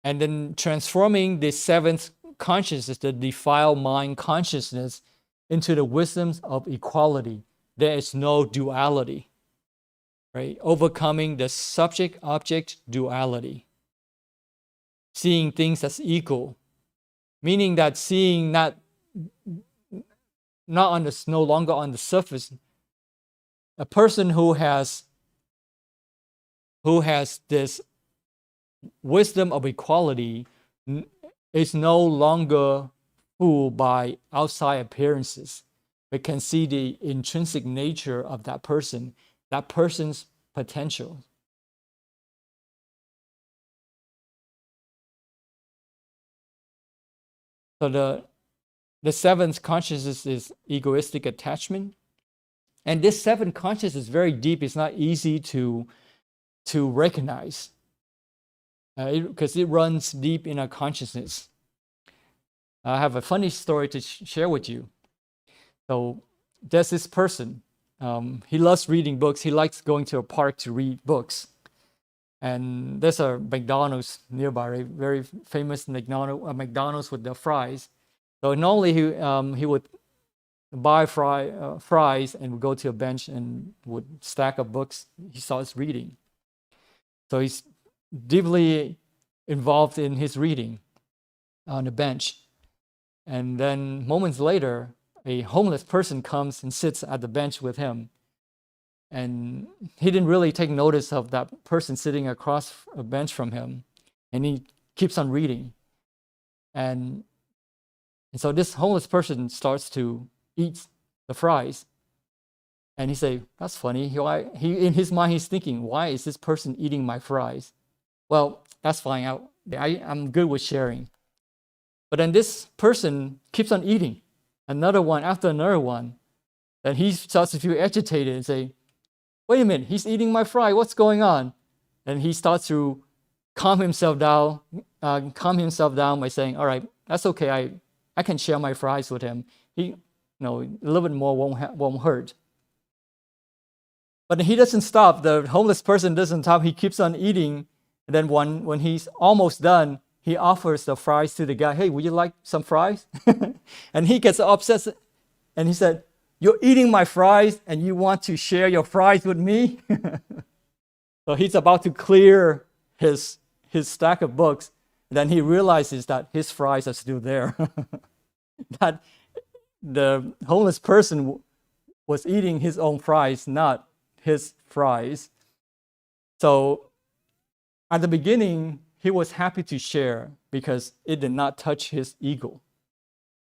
And then transforming the 7th consciousness, the defiled mind consciousness, into the wisdoms of equality. There is no duality, right? Overcoming the subject-object duality. Seeing things as equal, meaning that seeing no longer on the surface. A person who has this wisdom of equality is no longer fooled by outside appearances, but can see the intrinsic nature of that person's potential. So the 7th consciousness is egoistic attachment. And this 7th consciousness is very deep. It's not easy to recognize because it runs deep in our consciousness. I have a funny story to share with you. So there's this person. He loves reading books. He likes going to a park to read books. And there's a McDonald's nearby, a very famous McDonald's with the fries. So normally he would buy fries and would go to a bench and would stack up books he starts reading. So he's deeply involved in his reading on the bench. And then moments later, a homeless person comes and sits at the bench with him. And he didn't really take notice of that person sitting across a bench from him. And he keeps on reading. And so this homeless person starts to eat the fries. And he say, that's funny. In his mind, he's thinking, why is this person eating my fries? Well, that's fine. I'm good with sharing. But then this person keeps on eating, another one after another one. Then he starts to feel agitated and say, wait a minute, he's eating my fry. What's going on? And he starts to calm himself down by saying, all right, that's okay. I can share my fries with him. A little bit more won't hurt. But he doesn't stop. The homeless person doesn't stop. He keeps on eating. And then when he's almost done, he offers the fries to the guy. Hey, would you like some fries? And he gets upset. And he said, you're eating my fries and you want to share your fries with me? So he's about to clear his stack of books. Then he realizes that his fries are still there. That the homeless person was eating his own fries, not his fries. So At the beginning, he was happy to share because it did not touch his ego.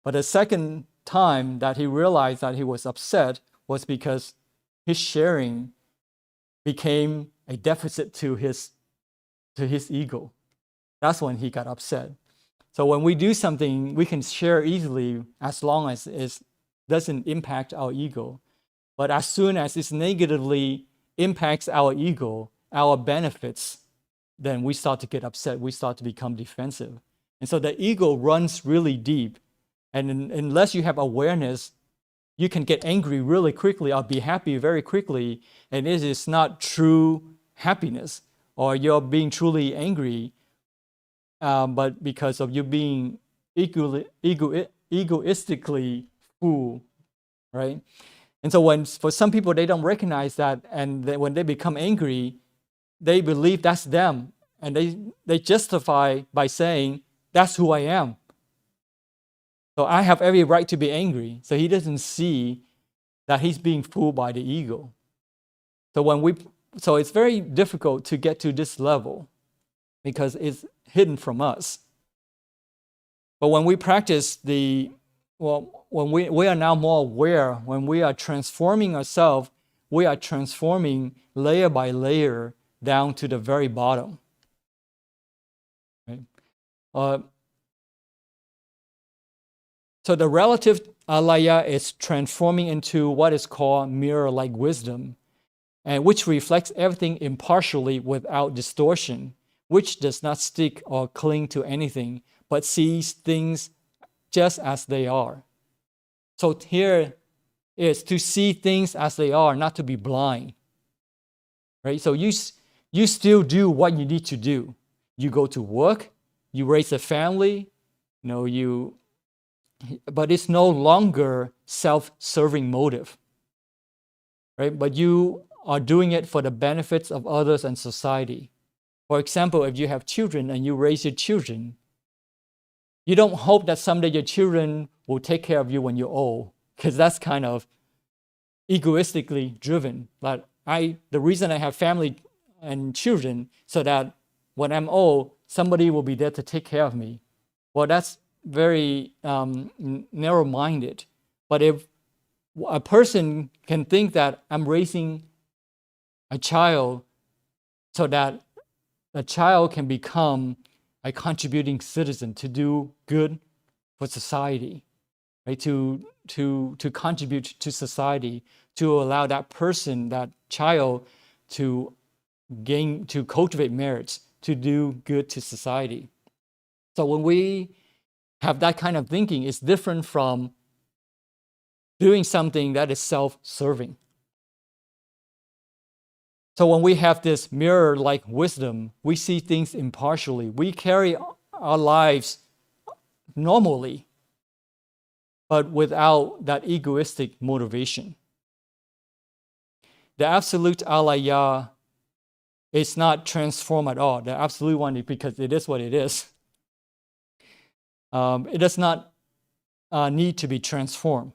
But the second time that he realized that he was upset was because his sharing became a deficit to his ego. That's when he got upset. So when we do something, we can share easily as long as it doesn't impact our ego. But as soon as it negatively impacts our ego, our benefits, then we start to get upset. We start to become defensive. And so the ego runs really deep. And unless you have awareness, you can get angry really quickly or be happy very quickly. And it is not true happiness, or you're being truly angry, but because of you being egoistically fooled, right? And so for some people, they don't recognize that, and when they become angry, they believe that's them, and they justify by saying, that's who I am. So I have every right to be angry. So he doesn't see that he's being fooled by the ego. So it's very difficult to get to this level because it's hidden from us. But when we practice when we are now more aware, when we are transforming ourselves, we are transforming layer by layer down to the very bottom. Right? So the relative Alaya is transforming into what is called mirror-like wisdom, and which reflects everything impartially without distortion, which does not stick or cling to anything, but sees things just as they are. So here is to see things as they are, not to be blind. Right? So you still do what you need to do. You go to work, you raise a family, but it's no longer self-serving motive. Right? But you are doing it for the benefits of others and society. For example, if you have children and you raise your children, you don't hope that someday your children will take care of you when you're old, because that's kind of egoistically driven. But the reason I have family and children so that when I'm old, somebody will be there to take care of me. Well, that's very narrow-minded. But if a person can think that I'm raising a child so that the child can become a contributing citizen to do good for society, right? To contribute to society, to allow that person, that child, to cultivate merits, to do good to society. So when we have that kind of thinking, it's different from doing something that is self-serving. So when we have this mirror-like wisdom, we see things impartially. We carry our lives normally, but without that egoistic motivation. The absolute Alaya is not transformed at all. The absolute one, because it is what it is. It does not need to be transformed.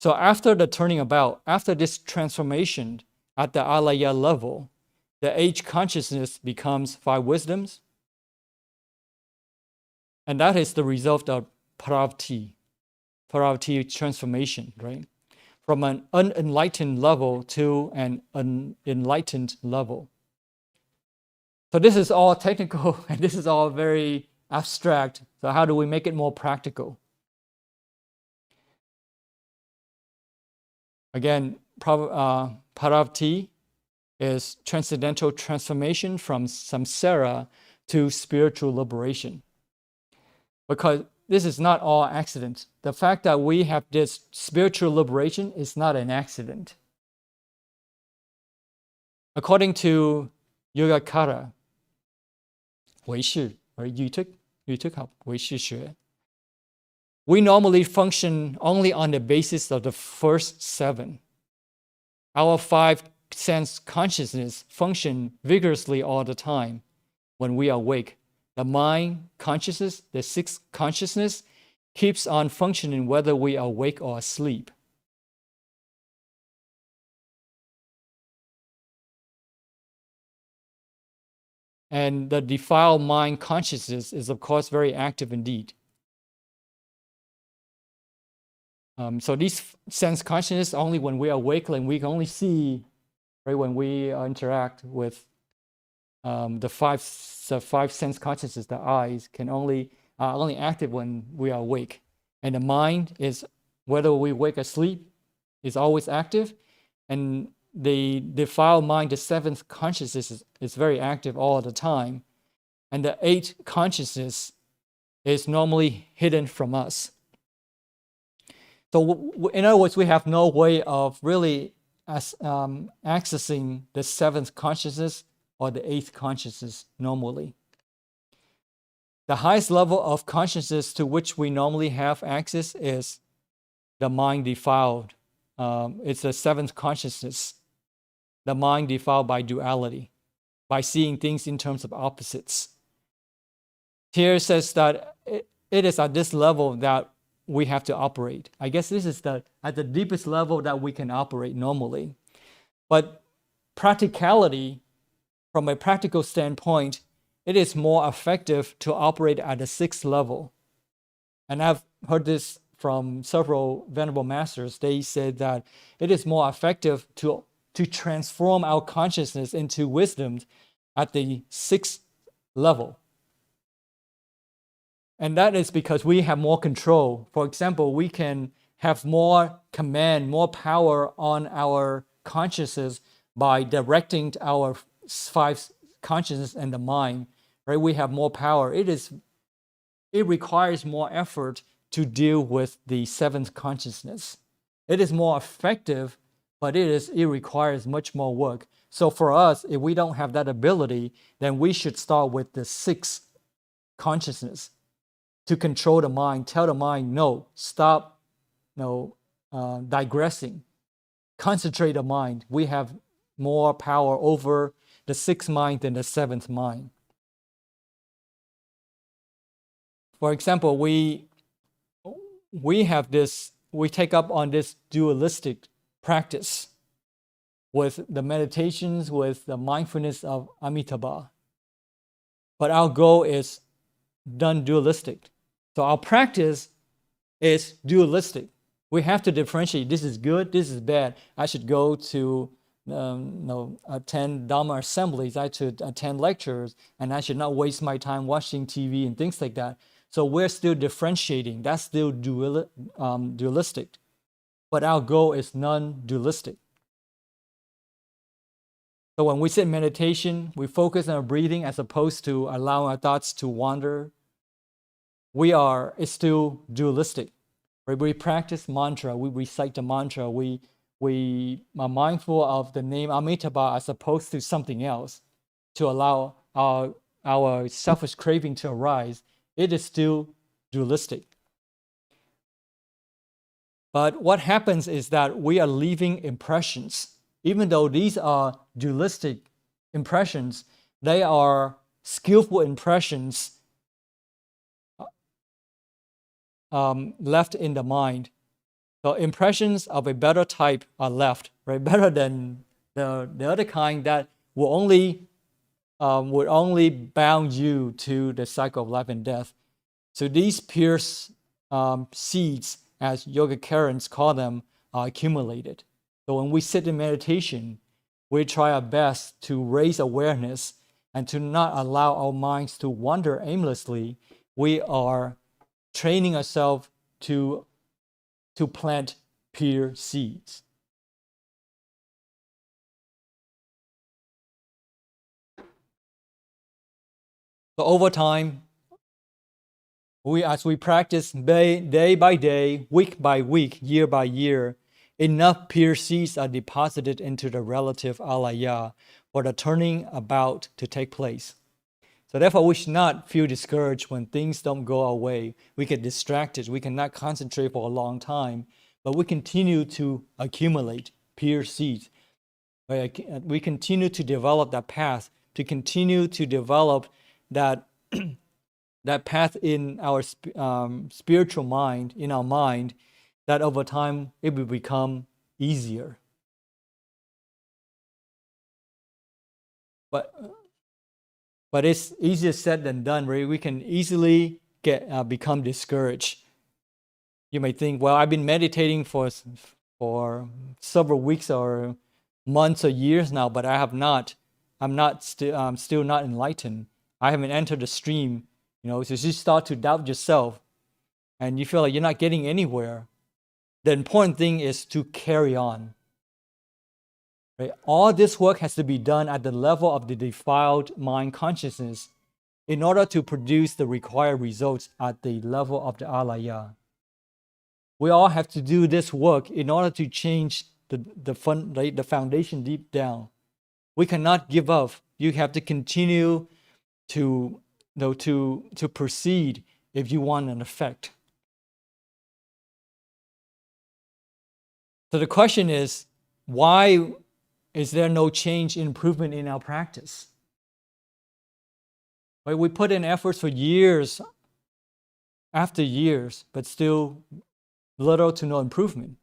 So after the turning about, after this transformation at the Alaya level, the age consciousness becomes 5 wisdoms. And that is the result of pravti transformation, right? From an unenlightened level to an enlightened level. So this is all technical and this is all very abstract. So how do we make it more practical? Again, pravti is transcendental transformation from samsara to spiritual liberation. Because this is not all accident. The fact that we have this spiritual liberation is not an accident. According to Yogacara, 唯识, right? You took up 唯识学. We normally function only on the basis of the first 7. Our 5 sense consciousness function vigorously all the time when we are awake. The mind consciousness, the 6th consciousness, keeps on functioning whether we are awake or asleep. And the defiled mind consciousness is, of course, very active indeed. So these sense consciousness, only when we are awake, and we can only see, right, when we interact with the five sense consciousness, the eyes are only active when we are awake. And the mind is, whether we wake or sleep, is always active. And the defiled mind, the seventh consciousness, is very active all the time. And the eighth consciousness is normally hidden from us. So in other words, we have no way of really accessing the seventh consciousness or the eighth consciousness normally. The highest level of consciousness to which we normally have access is the mind defiled. It's the seventh consciousness, the mind defiled by duality, by seeing things in terms of opposites. Here it says that it is at this level that we have to operate. I guess this is at the deepest level that we can operate normally. But practicality, from a practical standpoint, it is more effective to operate at the sixth level. And I've heard this from several Venerable Masters. They said that it is more effective to transform our consciousness into wisdom at the sixth level. And that is because we have more control. For example, we can have more command, more power on our consciousness by directing our five consciousness and the mind. Right? We have more power. It requires more effort to deal with the seventh consciousness. It is more effective, but it requires much more work. So for us, if we don't have that ability, then we should start with the sixth consciousness to control the mind, tell the mind, no, stop, digressing, concentrate the mind. We have more power over the sixth mind than the seventh mind. For example, we take up on this dualistic practice with the meditations, with the mindfulness of Amitabha. But our goal is done dualistic. So our practice is dualistic. We have to differentiate. This is good, this is bad. I should go to attend Dharma assemblies, I should attend lectures, and I should not waste my time watching TV and things like that. So we're still differentiating. That's still dualistic. But our goal is non-dualistic. So when we sit in meditation, we focus on our breathing as opposed to allowing our thoughts to wander. It's still dualistic. We practice mantra, we recite the mantra, we are mindful of the name Amitabha as opposed to something else to allow our selfish craving to arise. It is still dualistic. But what happens is that we are leaving impressions. Even though these are dualistic impressions, they are skillful impressions left in the mind. So impressions of a better type are left, right? Better than the other kind that would only bound you to the cycle of life and death. So these pure seeds, as Yogacarans call them, are accumulated. So when we sit in meditation, we try our best to raise awareness and to not allow our minds to wander aimlessly. We are training ourselves to plant pure seeds. So over time, as we practice day by day, week by week, year by year, enough pure seeds are deposited into the relative alaya for the turning about to take place. So therefore, we should not feel discouraged when things don't go our way. We get distracted. We cannot concentrate for a long time, but we continue to accumulate pure seeds. We continue to develop that path, to continue to develop that that path in our spiritual mind, in our mind, that over time it will become easier. But But it's easier said than done, right? We can easily become discouraged. You may think, well, I've been meditating for several weeks or months or years now, but I have not. I'm still not enlightened. I haven't entered the stream. So you start to doubt yourself, and you feel like you're not getting anywhere. The important thing is to carry on. Right? All this work has to be done at the level of the defiled mind consciousness in order to produce the required results at the level of the Alaya. We all have to do this work in order to change the foundation deep down. We cannot give up. You have to continue to proceed if you want an effect. So the question is, why is there no change, improvement in our practice? Right? We put in efforts for years after years, but still little to no improvement.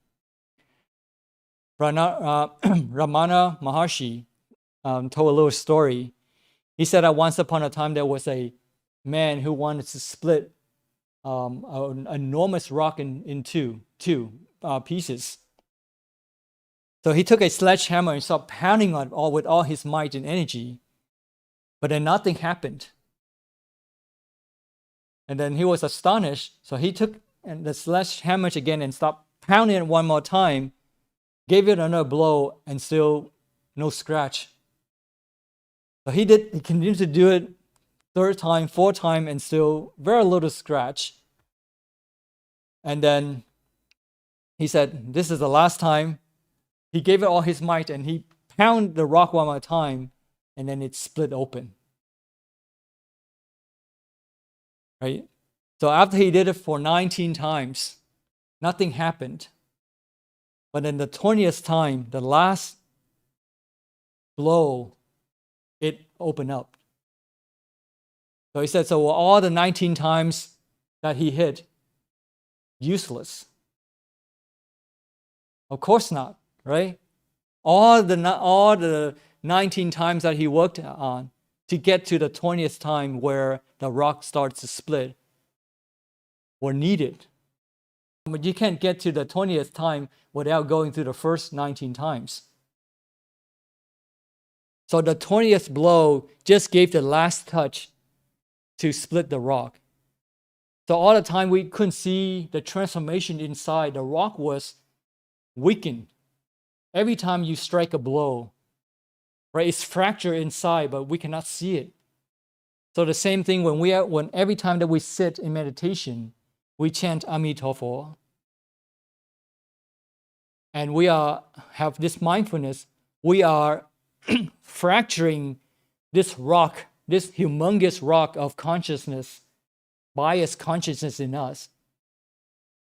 Ramana Maharshi told a little story. He said that once upon a time there was a man who wanted to split an enormous rock in two pieces. So he took a sledgehammer and started pounding on it with all his might and energy, but then nothing happened. And then he was astonished, so he took the sledgehammer again and stopped pounding it one more time, gave it another blow, and still no scratch. So he continued to do it third time, fourth time, and still very little scratch. And then he said, this is the last time. He gave it all his might and he pounded the rock one more time, and then it split open. Right? So after he did it for 19 times, nothing happened. But in the 20th time, the last blow, it opened up. So he said, so were all the 19 times that he hit useless? Of course not, right? All the 19 times that he worked on to get to the 20th time where the rock starts to split were needed. But you can't get to the 20th time without going through the first 19 times. So the 20th blow just gave the last touch to split the rock. So all the time we couldn't see the transformation inside. The rock was weakened. Every time you strike a blow, right, it's fractured inside, but we cannot see it. So the same thing when every time that we sit in meditation, we chant Amida, and we have this mindfulness, we are fracturing this rock, this humongous rock of consciousness, biased consciousness in us.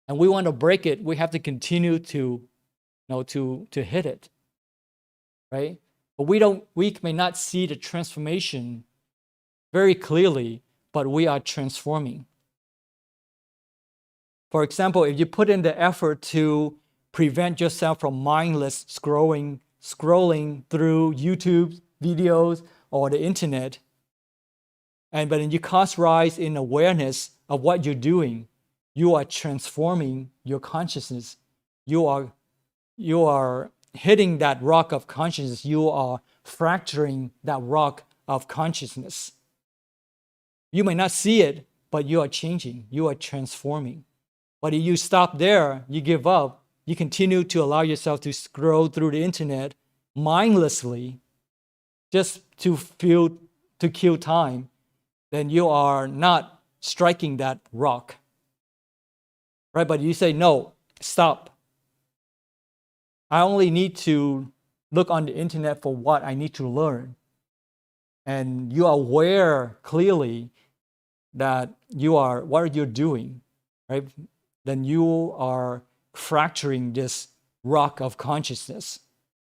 And we want to break it, we have to continue to hit it. Right? But we may not see the transformation very clearly, but we are transforming. For example, if you put in the effort to prevent yourself from mindless scrolling through YouTube videos or the internet, but then you cause rise in awareness of what you're doing, you are transforming your consciousness. You are hitting that rock of consciousness. You are fracturing that rock of consciousness. You may not see it, but you are changing. You are transforming. But if you stop there, you give up, you continue to allow yourself to scroll through the internet mindlessly just to kill time, then you are not striking that rock. Right? But you say, no, stop. I only need to look on the internet for what I need to learn. And you are aware clearly that what you're doing, right? Then you are fracturing this rock of consciousness.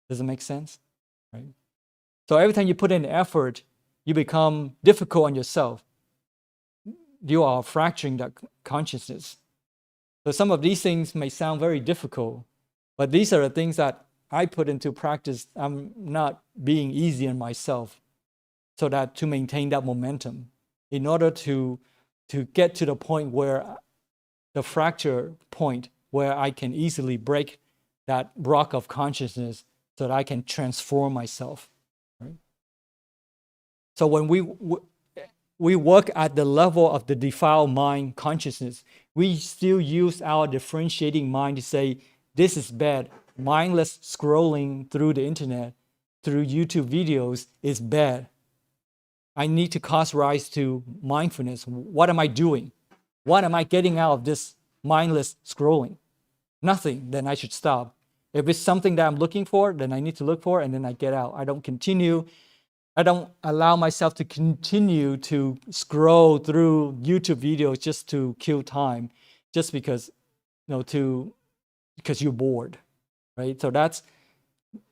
Does it make sense? Right? So every time you put in effort, you become difficult on yourself. You are fracturing that consciousness. So some of these things may sound very difficult, but these are the things that I put into practice. I'm not being easy on myself. so that to maintain that momentum, in order to get to the point where the fracture point where I can easily break that rock of consciousness so that I can transform myself. Right? So when we work at the level of the defiled mind consciousness, we still use our differentiating mind to say, this is bad. Mindless scrolling through the internet, through YouTube videos is bad. I need to cause rise to mindfulness. What am I doing? What am I getting out of this mindless scrolling? Nothing, then I should stop. If it's something that I'm looking for, then I need to look for, and then I get out. I don't allow myself to continue to scroll through YouTube videos just to kill time, just because, because you're bored, right? So that's,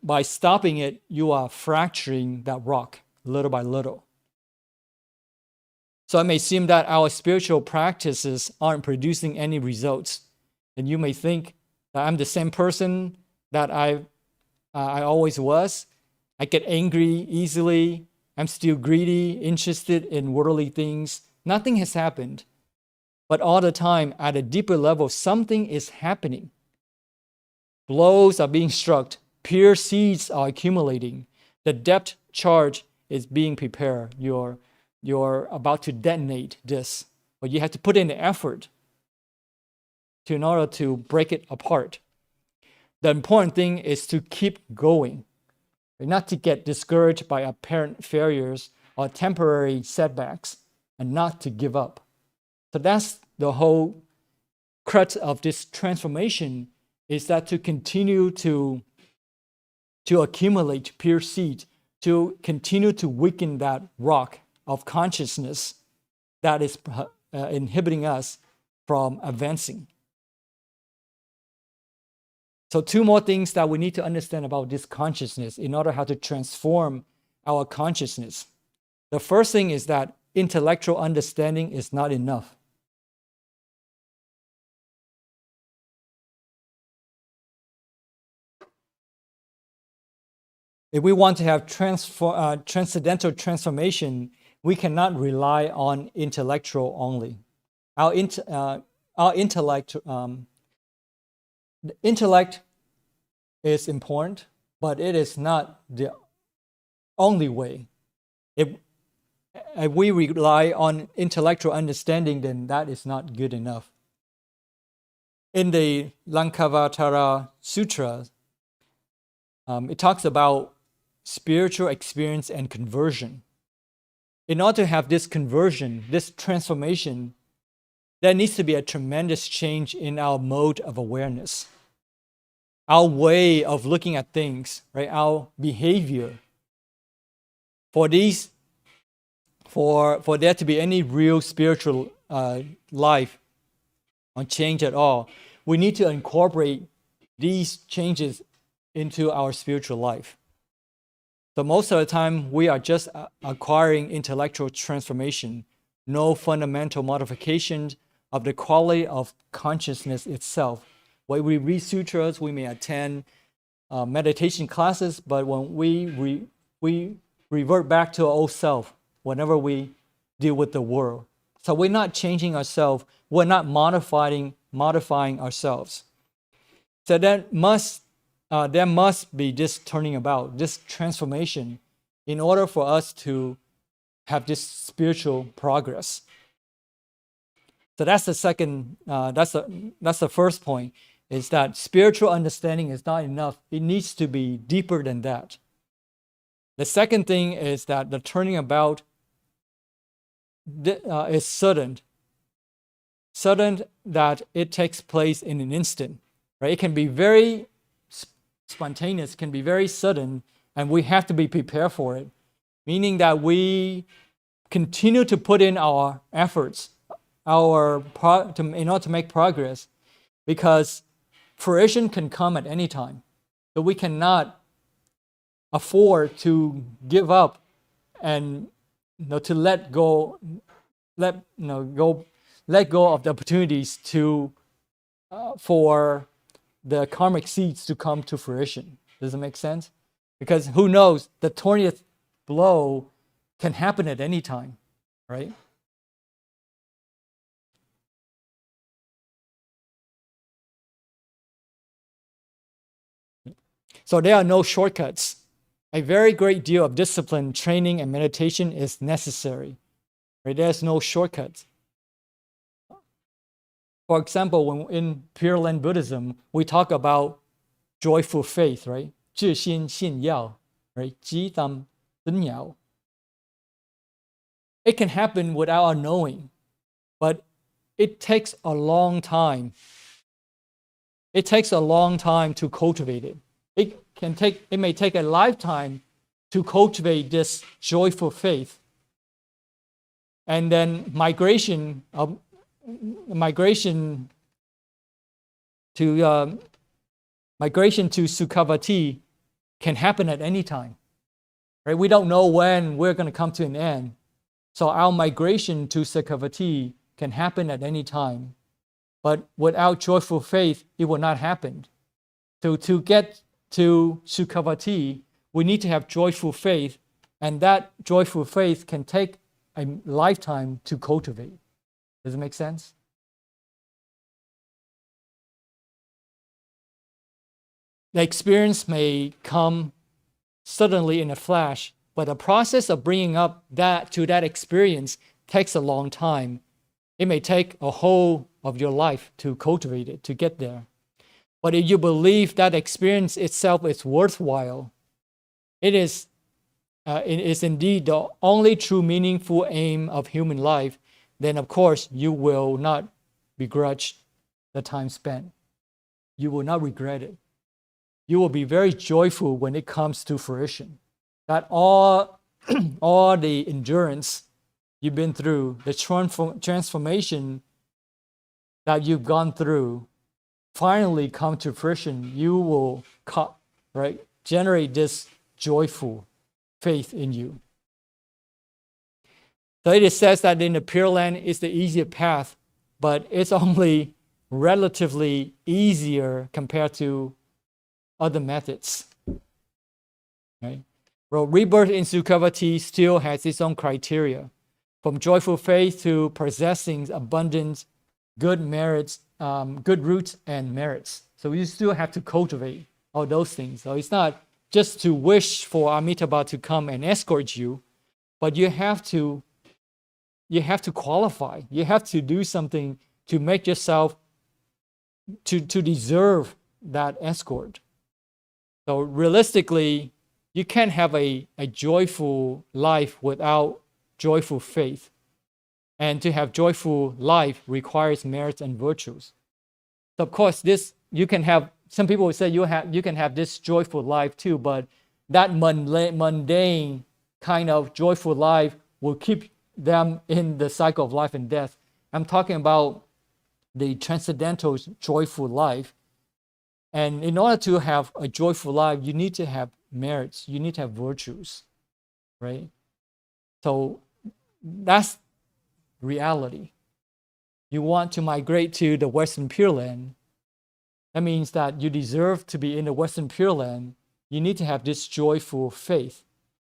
by stopping it, you are fracturing that rock little by little. So it may seem that our spiritual practices aren't producing any results. And you may think that I'm the same person that I always was. I get angry easily. I'm still greedy, interested in worldly things. Nothing has happened. But all the time, at a deeper level, something is happening. Blows are being struck. Pure seeds are accumulating. The depth charge is being prepared. You're about to detonate this, but you have to put in the effort in order to break it apart. The important thing is to keep going, not to get discouraged by apparent failures or temporary setbacks, and not to give up. So that's the whole crux of this transformation, is that to continue to accumulate pure seed, to continue to weaken that rock of consciousness that is inhibiting us from advancing. So 2 more things that we need to understand about this consciousness in order how to transform our consciousness. The first thing is that intellectual understanding is not enough. If we want to have transcendental transformation, we cannot rely on intellectual only. Our intellect is important, but it is not the only way. If we rely on intellectual understanding, then that is not good enough. In the Lankavatara Sutra, it talks about spiritual experience and conversion. In order to have this conversion, this transformation, there needs to be a tremendous change in our mode of awareness, our way of looking at things, right? Our behavior. For there to be any real spiritual life or change at all, we need to incorporate these changes into our spiritual life. So most of the time, we are just acquiring intellectual transformation, no fundamental modifications of the quality of consciousness itself. When we read sutras, we may attend meditation classes, but when we revert back to our old self whenever we deal with the world. So we're not changing ourselves, we're not modifying ourselves. So there must be this turning about, this transformation, in order for us to have this spiritual progress. So that's the second. That's the first point. Is that spiritual understanding is not enough. It needs to be deeper than that. The second thing is that the turning about is sudden that it takes place in an instant. Right? It can be very spontaneous, can be very sudden, and we have to be prepared for it. Meaning that we continue to put in our efforts, in order to make progress, because fruition can come at any time. So we cannot afford to give up and to let go of the opportunities for the karmic seeds to come to fruition. Does it make sense? Because who knows, the 20th blow can happen at any time, right? So there are no shortcuts. A very great deal of discipline, training, and meditation is necessary. Right? There's no shortcuts. For example, when in Pure Land Buddhism, we talk about joyful faith, right? 自心信要, right? 积tâm tín nhạo. It can happen without our knowing, but it takes a long time. It takes a long time to cultivate it. It may take a lifetime to cultivate this joyful faith. And then migration to Sukhavati can happen at any time. Right? We don't know when we're going to come to an end. So our migration to Sukhavati can happen at any time. But without joyful faith, it will not happen. So to get to Sukhavati, we need to have joyful faith, and that joyful faith can take a lifetime to cultivate. Does it make sense? The experience may come suddenly in a flash, but the process of bringing up that experience takes a long time. It may take a whole of your life to cultivate it, to get there. But if you believe that experience itself is worthwhile, it is indeed the only true meaningful aim of human life, then of course you will not begrudge the time spent. You will not regret it. You will be very joyful when it comes to fruition. That all the endurance you've been through, the transformation that you've gone through, finally come to fruition. You will generate this joyful faith in you. So it says that in the Pure Land is the easier path, but it's only relatively easier compared to other methods. Right? Well, rebirth in Sukhavati still has its own criteria, from joyful faith to possessing abundant good merits, good roots and merits. So you still have to cultivate all those things. So it's not just to wish for Amitabha to come and escort you, but you have to qualify. You have to do something to make yourself to deserve that escort. So realistically, you can't have a joyful life without joyful faith. And to have joyful life requires merits and virtues. So of course, you can have, some people will say you can have this joyful life too, but that mundane kind of joyful life will keep them in the cycle of life and death. I'm talking about the transcendental joyful life. And in order to have a joyful life, you need to have merits, you need to have virtues, right? So that's reality. You want to migrate to the Western Pure Land. That means that you deserve to be in the Western Pure Land. You need to have this joyful faith.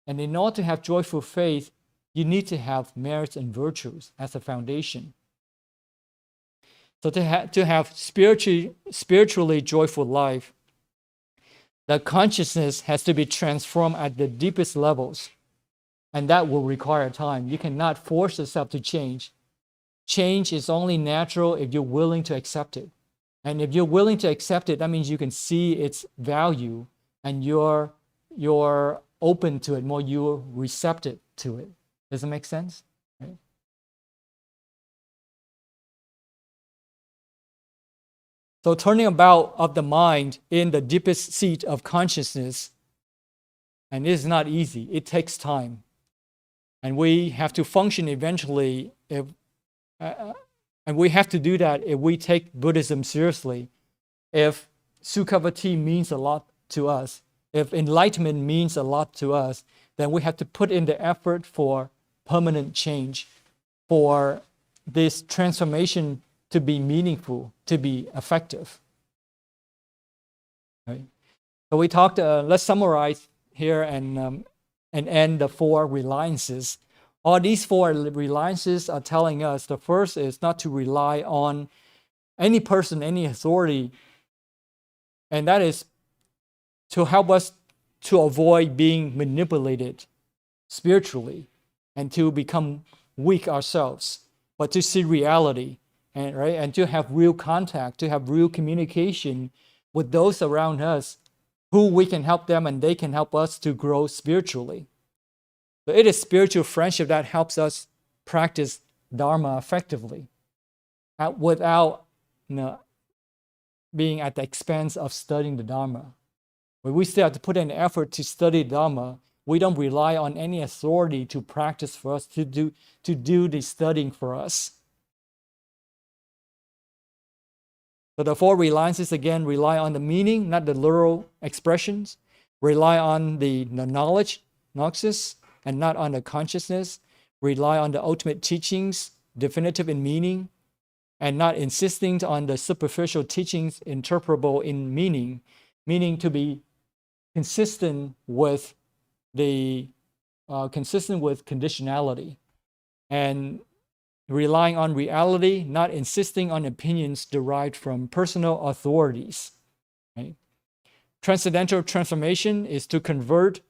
And in order to have joyful faith, you need to have merits and virtues as a foundation. So to have spiritually joyful life, the consciousness has to be transformed at the deepest levels. And that will require time. You cannot force yourself to change. Change is only natural if you're willing to accept it. And if you're willing to accept it, that means you can see its value and you're open to it more, you're receptive to it. Does it make sense? Right? So turning about of the mind in the deepest seat of consciousness, and it is not easy, it takes time. And we have to function eventually, and we have to do that if we take Buddhism seriously. If Sukhavati means a lot to us, if enlightenment means a lot to us, then we have to put in the effort for permanent change, for this transformation to be meaningful, to be effective. Right? So we talked, let's summarize here and and end the 4 reliances. All these 4 reliances are telling us the first is not to rely on any person, any authority, and that is to help us to avoid being manipulated spiritually and to become weak ourselves, but to see reality and to have real contact, to have real communication with those around us who we can help them and they can help us to grow spiritually. So it is spiritual friendship that helps us practice Dharma effectively without being at the expense of studying the Dharma. When we still have to put in effort to study Dharma, we don't rely on any authority to practice for us, to do the studying for us. So the 4 reliances, again, rely on the meaning, not the literal expressions. Rely on the knowledge, noxus, and not on the consciousness. Rely on the ultimate teachings, definitive in meaning, and not insisting on the superficial teachings interpretable in meaning to be consistent with conditionality, and relying on reality, not insisting on opinions derived from personal authorities. Right? Transcendental transformation is to convert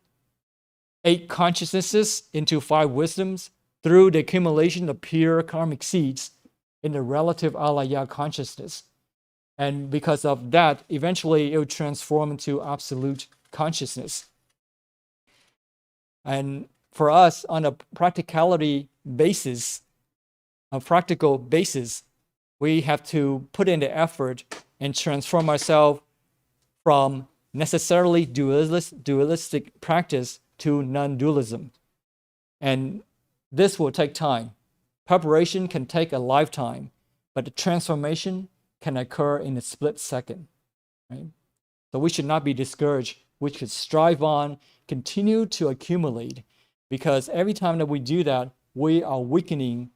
8 consciousnesses into 5 wisdoms through the accumulation of pure karmic seeds in the relative Alaya consciousness. And because of that, eventually it will transform into absolute consciousness. And for us, on a practical basis, we have to put in the effort and transform ourselves from necessarily dualistic practice to non-dualism. And this will take time. Preparation can take a lifetime, but the transformation can occur in a split second. Right? So we should not be discouraged. We should strive on, continue to accumulate, because every time that we do that, we are weakening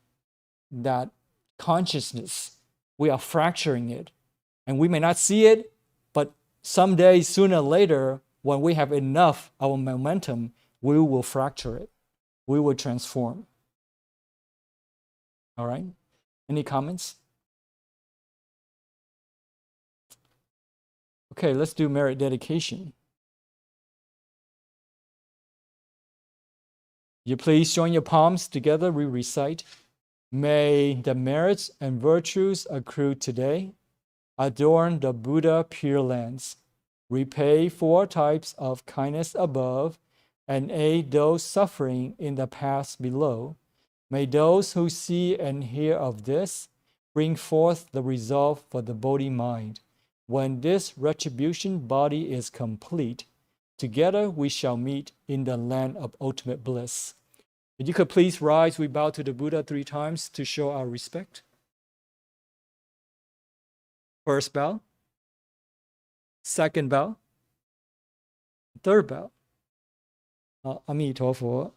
that consciousness. We are fracturing it. And we may not see it, but someday, sooner or later, when we have enough our momentum, we will fracture it. We will transform. All right? Any comments? Okay, let's do merit dedication. You please join your palms together. We recite, may the merits and virtues accrued today adorn the Buddha Pure Lands, repay 4 types of kindness above, and aid those suffering in the paths below. May those who see and hear of this bring forth the resolve for the Bodhi mind. When this retribution body is complete, together we shall meet in the land of ultimate bliss. If you could please rise, we bow to the Buddha 3 times to show our respect. First bow, second bow, third bow. 阿弥陀佛。